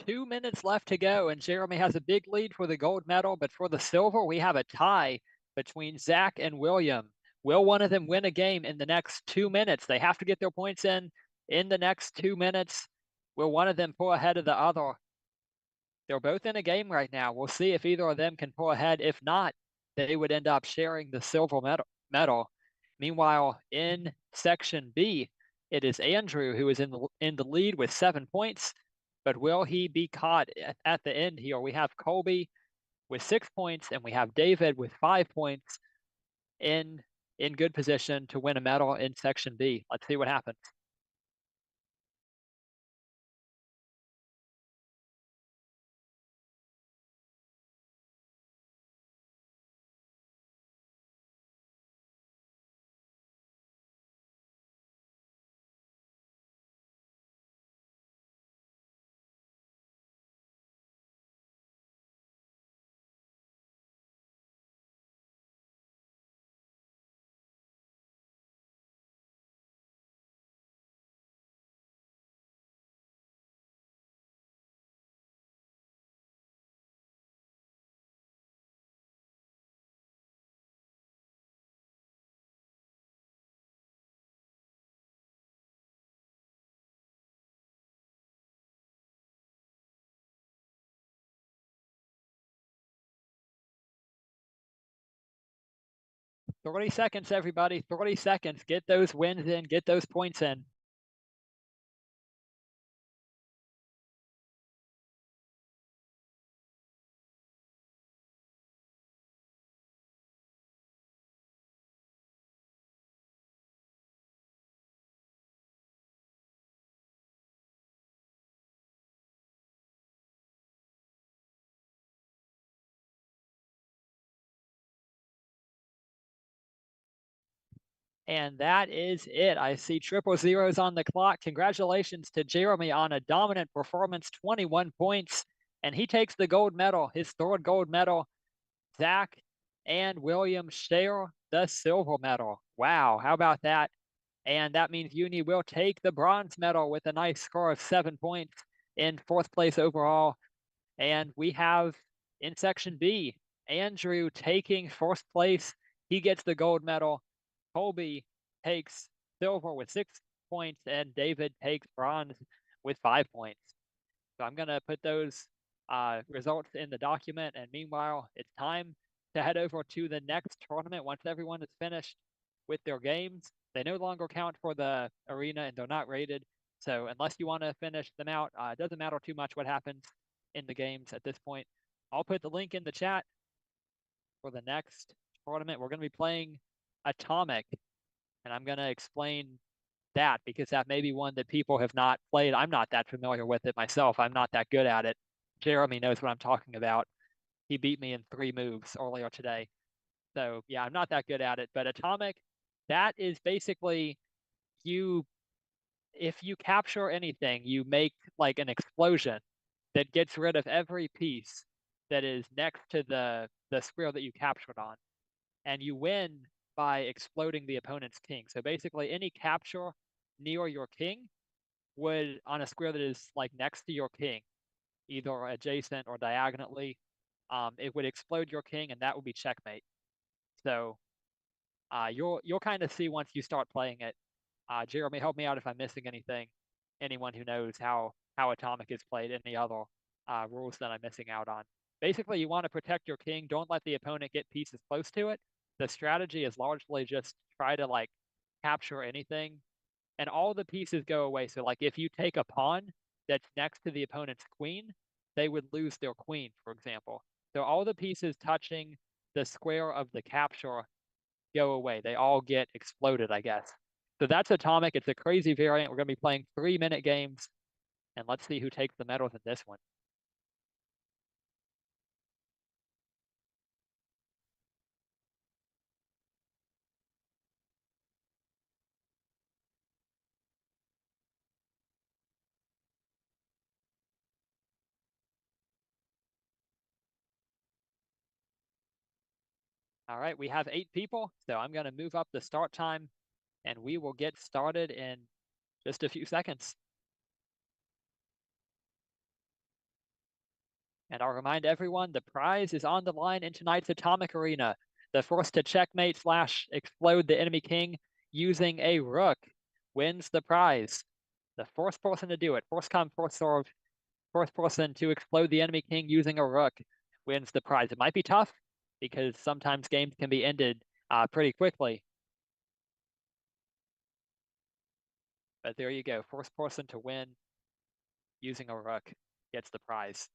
2 minutes left to go, and Jeremy has a big lead for the gold medal, but for the silver, we have a tie between Zach and William. Will one of them win a game in the next 2 minutes? They have to get their points in the next 2 minutes. Will one of them pull ahead of the other? They're both in a game right now. We'll see if either of them can pull ahead. If not, they would end up sharing the silver medal. Meanwhile, in section B, it is Andrew who is in the lead with 7 points. But will he be caught at the end here? We have Colby with 6 points, and we have David with 5 points in good position to win a medal in section B. Let's see what happens. Thirty seconds, everybody. 30 seconds. Get those wins in. Get those points in. And that is it. I see triple zeros on the clock. Congratulations to Jeremy on a dominant performance, 21 points. And he takes the gold medal, his third gold medal. Zach and William share the silver medal. Wow, how about that? And that means Uni will take the bronze medal with a nice score of 7 points in fourth place overall. And we have in section B, Andrew taking first place. He gets the gold medal. Colby takes silver with 6 points, and David takes bronze with 5 points. So I'm going to put those results in the document. And meanwhile, it's time to head over to the next tournament. Once everyone is finished with their games, they no longer count for the arena and they're not rated. So unless you want to finish them out, it doesn't matter too much what happens in the games at this point. I'll put the link in the chat for the next tournament. We're going to be playing Atomic, and I'm going to explain that because that may be one that people have not played. I'm not that familiar with it myself. I'm not that good at it. Jeremy knows what I'm talking about. He beat me in 3 moves earlier today. So yeah, I'm not that good at it. But Atomic, that is basically if you capture anything, you make like an explosion that gets rid of every piece that is next to the square that you captured on. And you win by exploding the opponent's king. So basically any capture near your king would, on a square that is like next to your king, either adjacent or diagonally, it would explode your king, and that would be checkmate. So you'll kind of see once you start playing it. Jeremy, help me out if I'm missing anything. Anyone who knows how Atomic is played, any other rules that I'm missing out on. Basically, you want to protect your king. Don't let the opponent get pieces close to it. The strategy is largely just try to like capture anything, and all the pieces go away. So like if you take a pawn that's next to the opponent's queen, they would lose their queen, for example. So all the pieces touching the square of the capture go away. They all get exploded, I guess. So that's Atomic. It's a crazy variant. We're going to be playing 3-minute games, and let's see who takes the medals in this one. All right, we have 8 people, so I'm going to move up the start time, and we will get started in just a few seconds. And I'll remind everyone, the prize is on the line in tonight's Atomic Arena. The first to checkmate / explode the enemy king using a rook wins the prize. The first person to do it, first come, first served, first person to explode the enemy king using a rook wins the prize. It might be tough because sometimes games can be ended pretty quickly. But there you go. First person to win using a rook gets the prize.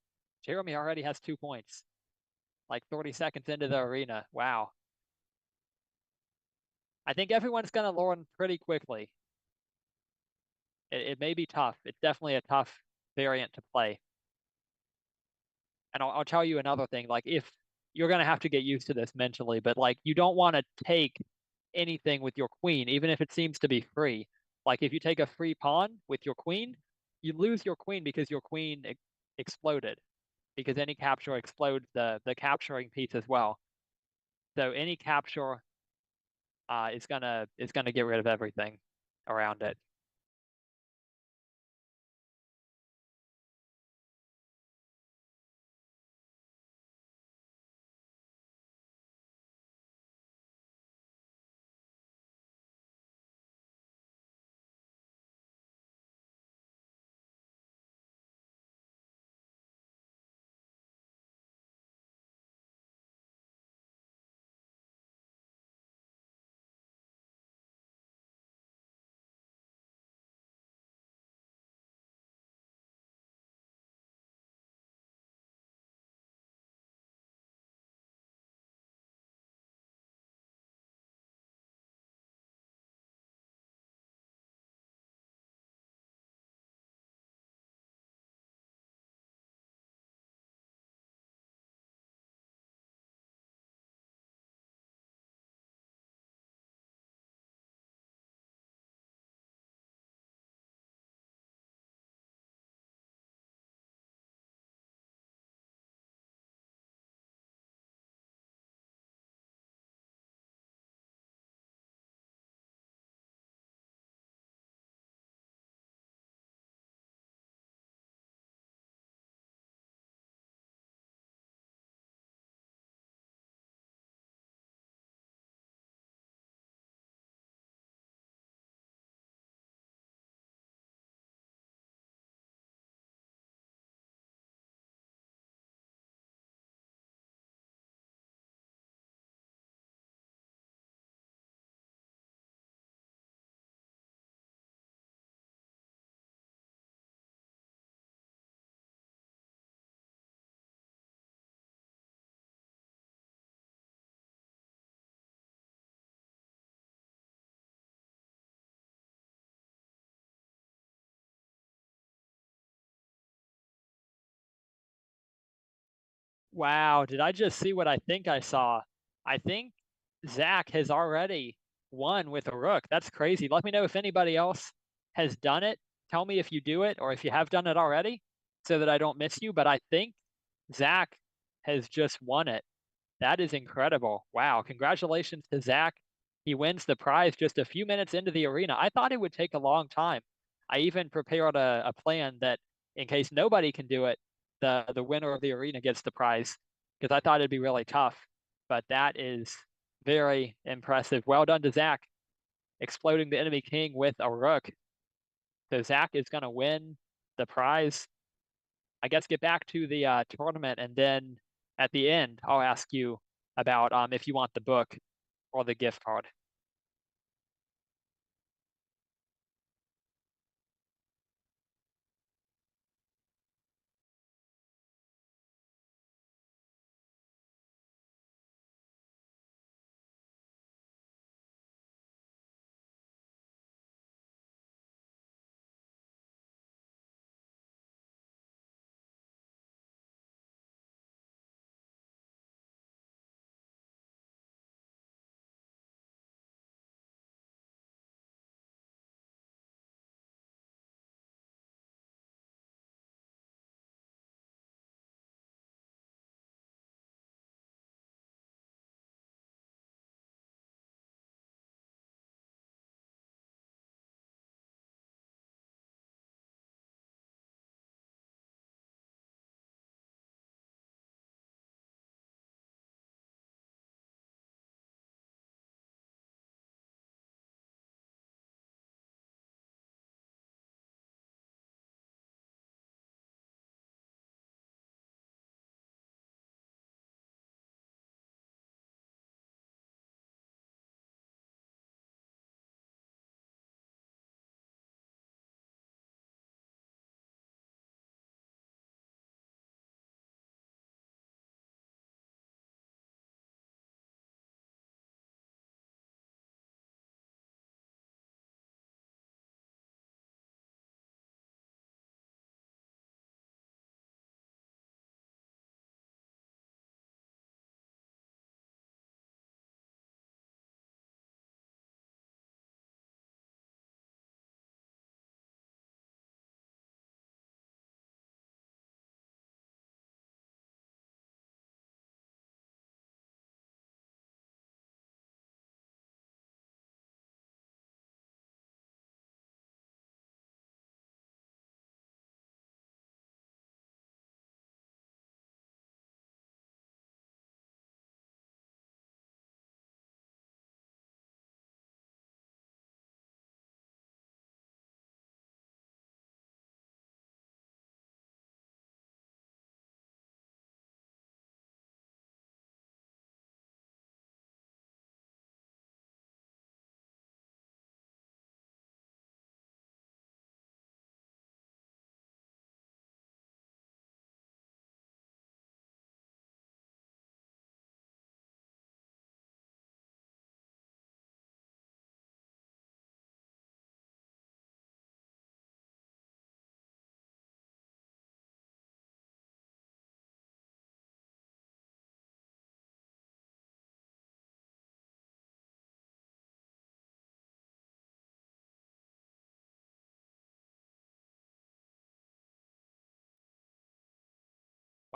Jeremy already has 2 points. Like 30 seconds into the arena. Wow. I think everyone's going to learn pretty quickly. It may be tough. It's definitely a tough variant to play. And I'll tell you another thing. Like, if you're going to have to get used to this mentally, but like, you don't want to take anything with your queen, even if it seems to be free. Like, if you take a free pawn with your queen, you lose your queen because your queen exploded. Because any capture explodes the capturing piece as well. So any capture is gonna get rid of everything around it. Wow, did I just see what I think I saw? I think Zach has already won with a rook. That's crazy. Let me know if anybody else has done it. Tell me if you do it or if you have done it already so that I don't miss you. But I think Zach has just won it. That is incredible. Wow. Congratulations to Zach. He wins the prize just a few minutes into the arena. I thought it would take a long time. I even prepared a plan that in case nobody can do it, the winner of the arena gets the prize because I thought it'd be really tough. But that is very impressive. Well done to Zach, exploding the enemy king with a rook. So Zach is going to win the prize. I guess get back to the tournament, and then at the end, I'll ask you about if you want the book or the gift card.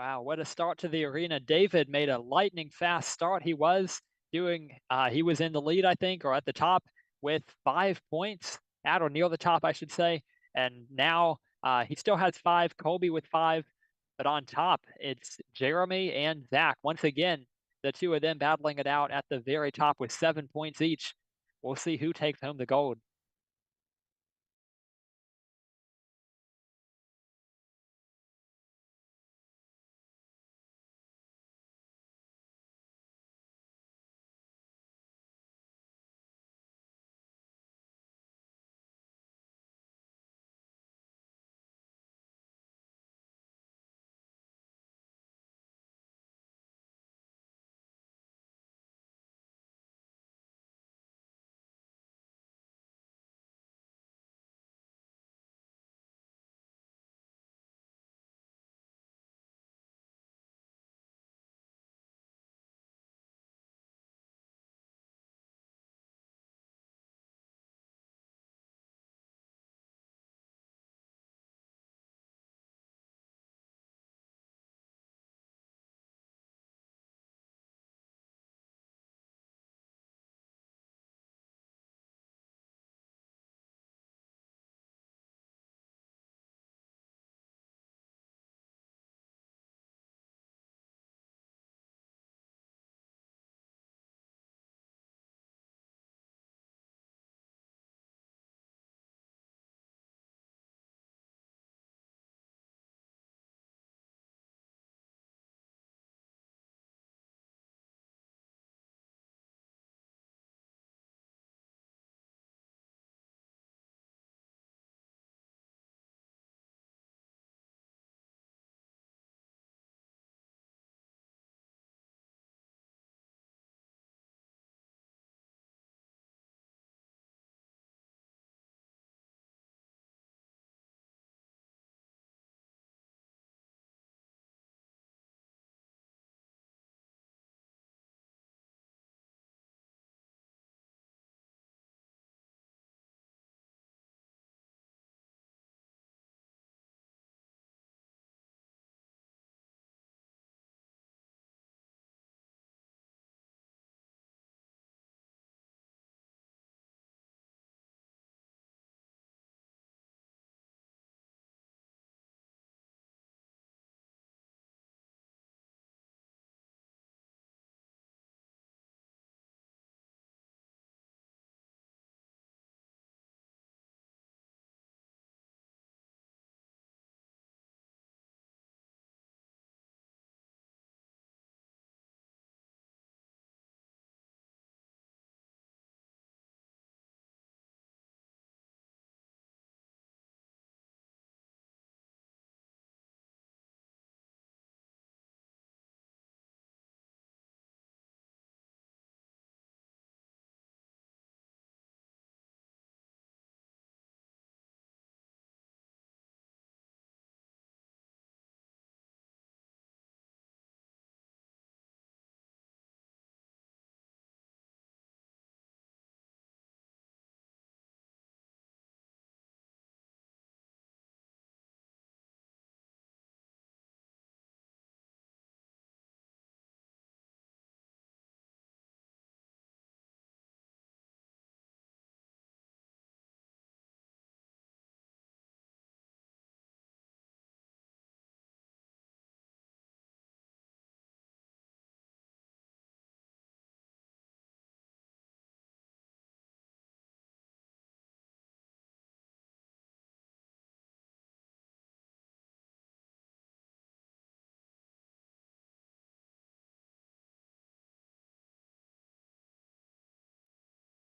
Wow, what a start to the arena. David made a lightning fast start. He was he was in the lead, I think, or at the top with 5 points, at or near the top, I should say. And now he still has five, Colby with five, but on top, it's Jeremy and Zach. Once again, the two of them battling it out at the very top with 7 points each. We'll see who takes home the gold.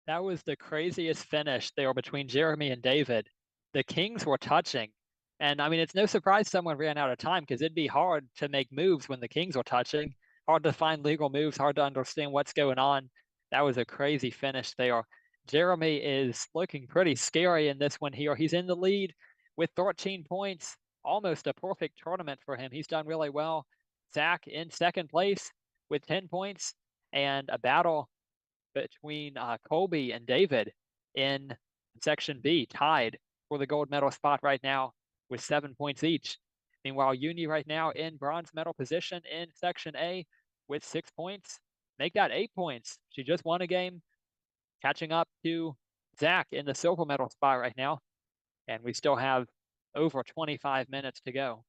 That was the craziest finish there between Jeremy and David. The Kings were touching. And I mean, it's no surprise someone ran out of time because it'd be hard to make moves when the Kings were touching. Hard to find legal moves, hard to understand what's going on. That was a crazy finish there. Jeremy is looking pretty scary in this one here. He's in the lead with 13 points, almost a perfect tournament for him. He's done really well. Zach in second place with 10 points and a battle between Colby and David in Section B, tied for the gold medal spot right now with 7 points each. Meanwhile, Uni right now in bronze medal position in Section A with 6 points. Make that 8 points. She just won a game, catching up to Zach in the silver medal spot right now. And we still have over 25 minutes to go.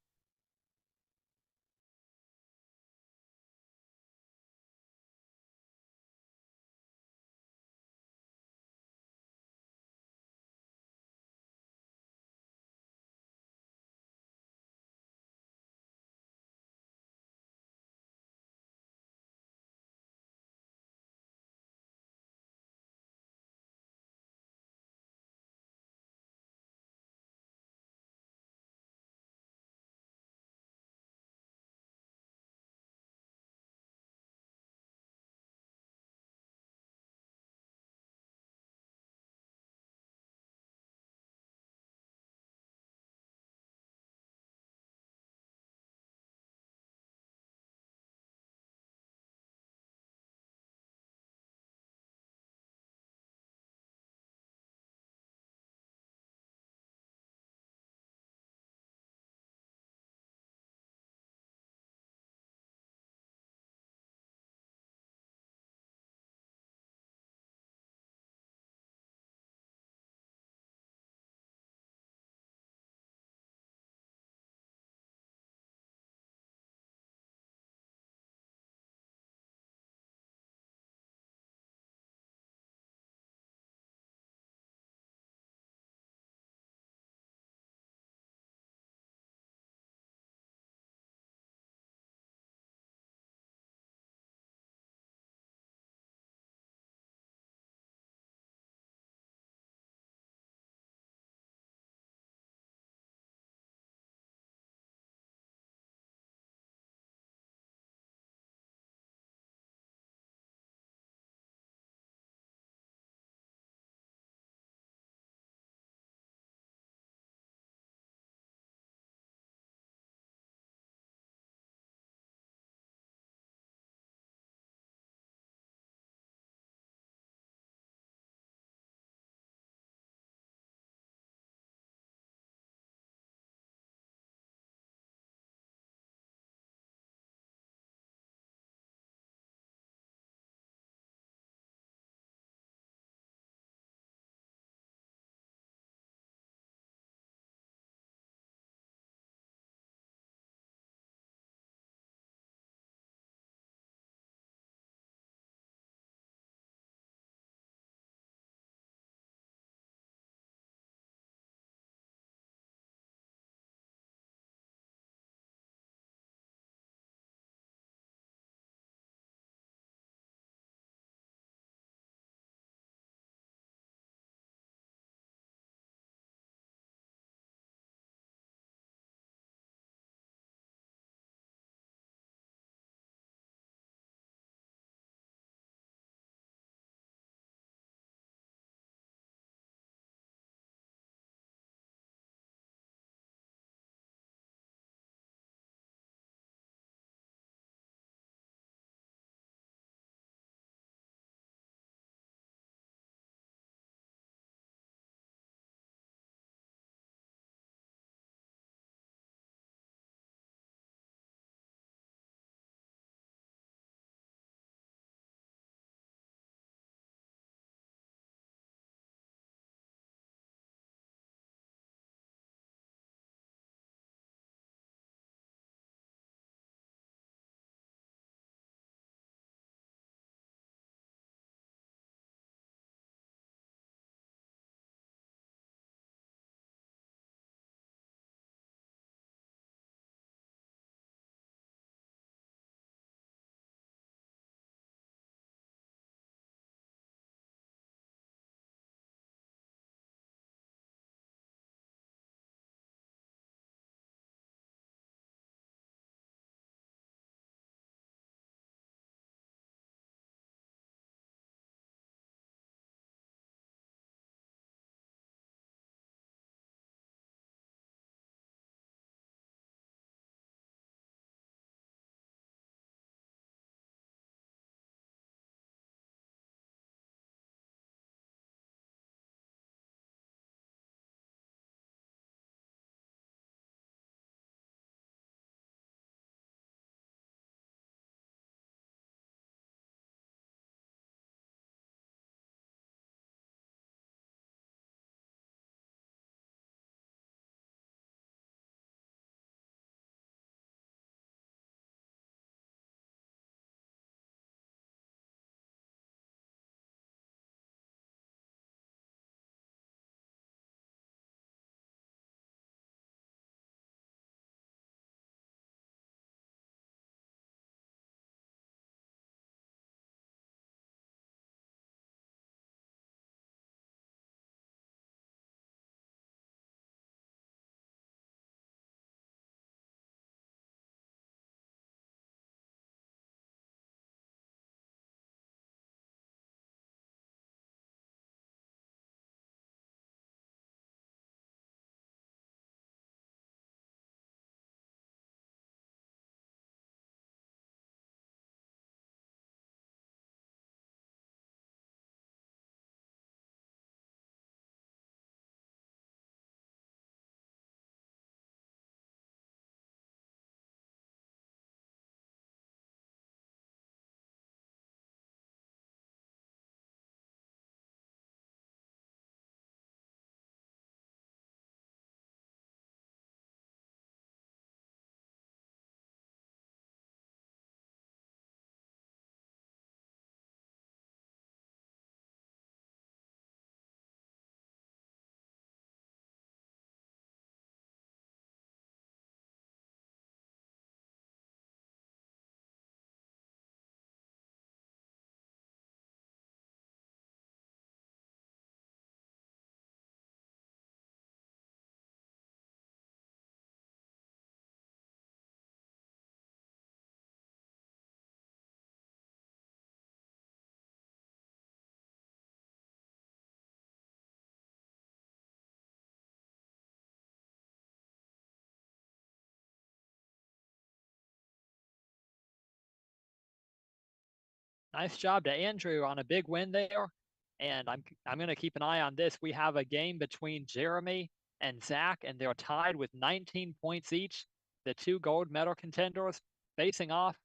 Nice job to Andrew on a big win there. And I'm going to keep an eye on this. We have a game between Jeremy and Zach, and they're tied with 19 points each. The two gold medal contenders facing off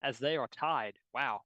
as they are tied. Wow.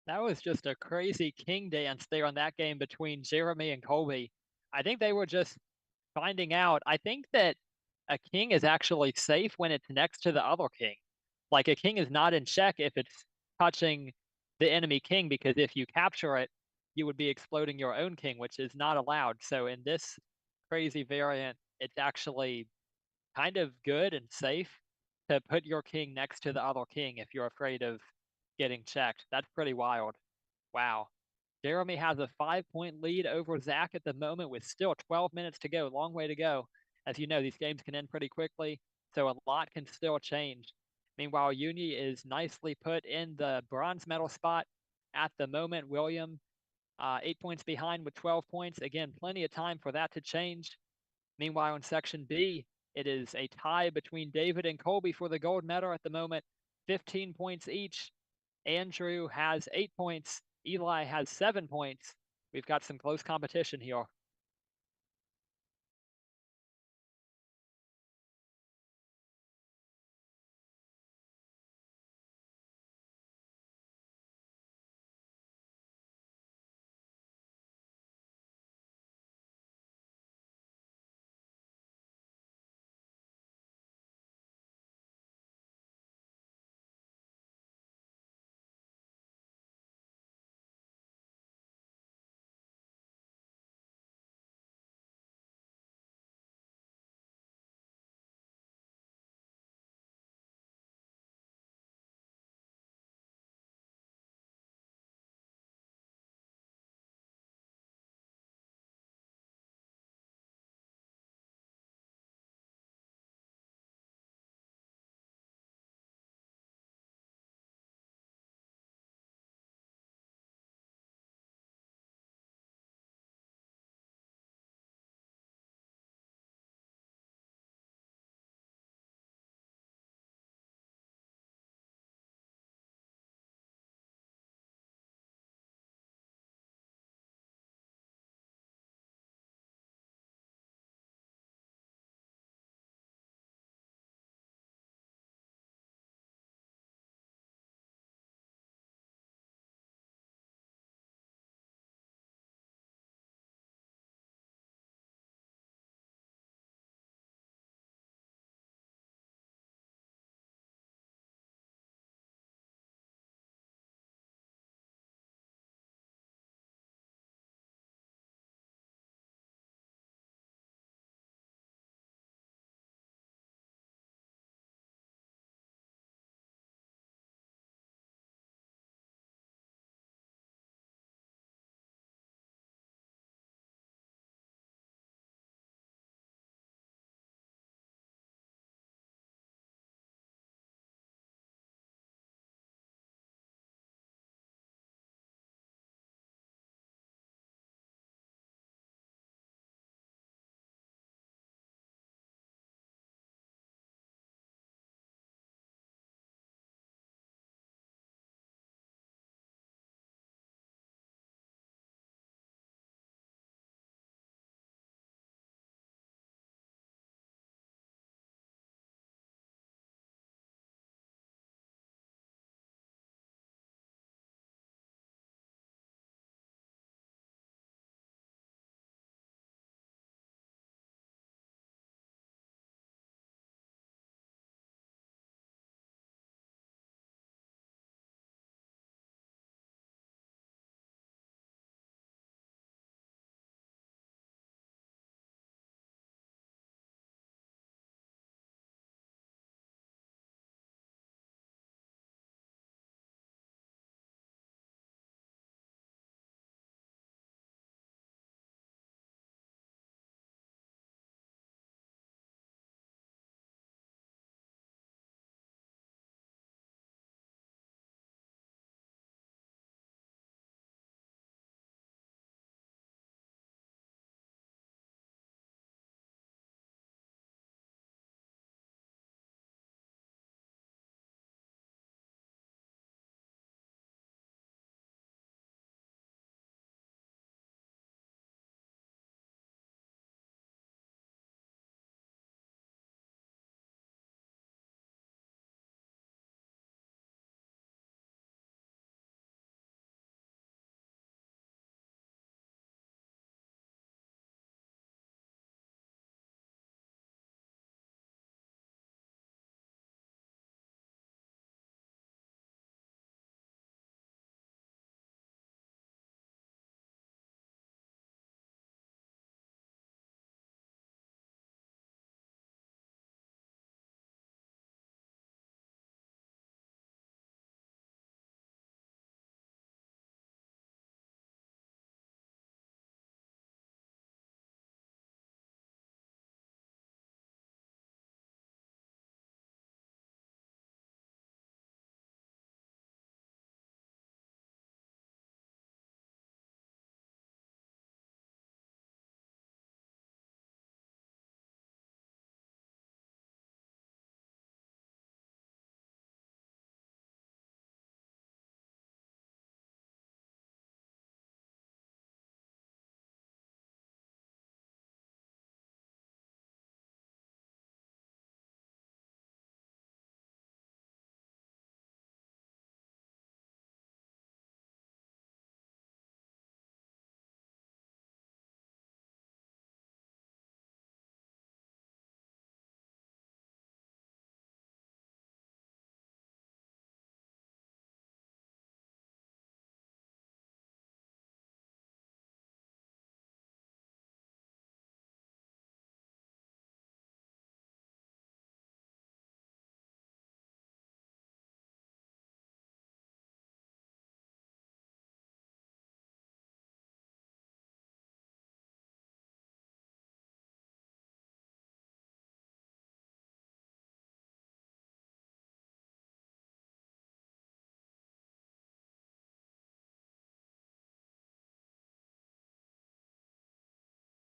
That was just a crazy king dance there on that game between Jeremy and Colby. I think they were just finding out. I think that a king is actually safe when it's next to the other king. Like a king is not in check if it's touching the enemy king, because if you capture it, you would be exploding your own king, which is not allowed. So in this crazy variant, it's actually kind of good and safe to put your king next to the other king if you're afraid of getting checked. That's pretty wild. Wow. Jeremy has a 5-point lead over Zach at the moment with still 12 minutes to go. Long way to go. As you know, these games can end pretty quickly, so a lot can still change. Meanwhile, Uni is nicely put in the bronze medal spot at the moment. William, 8 points behind with 12 points. Again, plenty of time for that to change. Meanwhile, in Section B, it is a tie between David and Colby for the gold medal at the moment, 15 points each. Andrew has 8 points. Eli has 7 points. We've got some close competition here.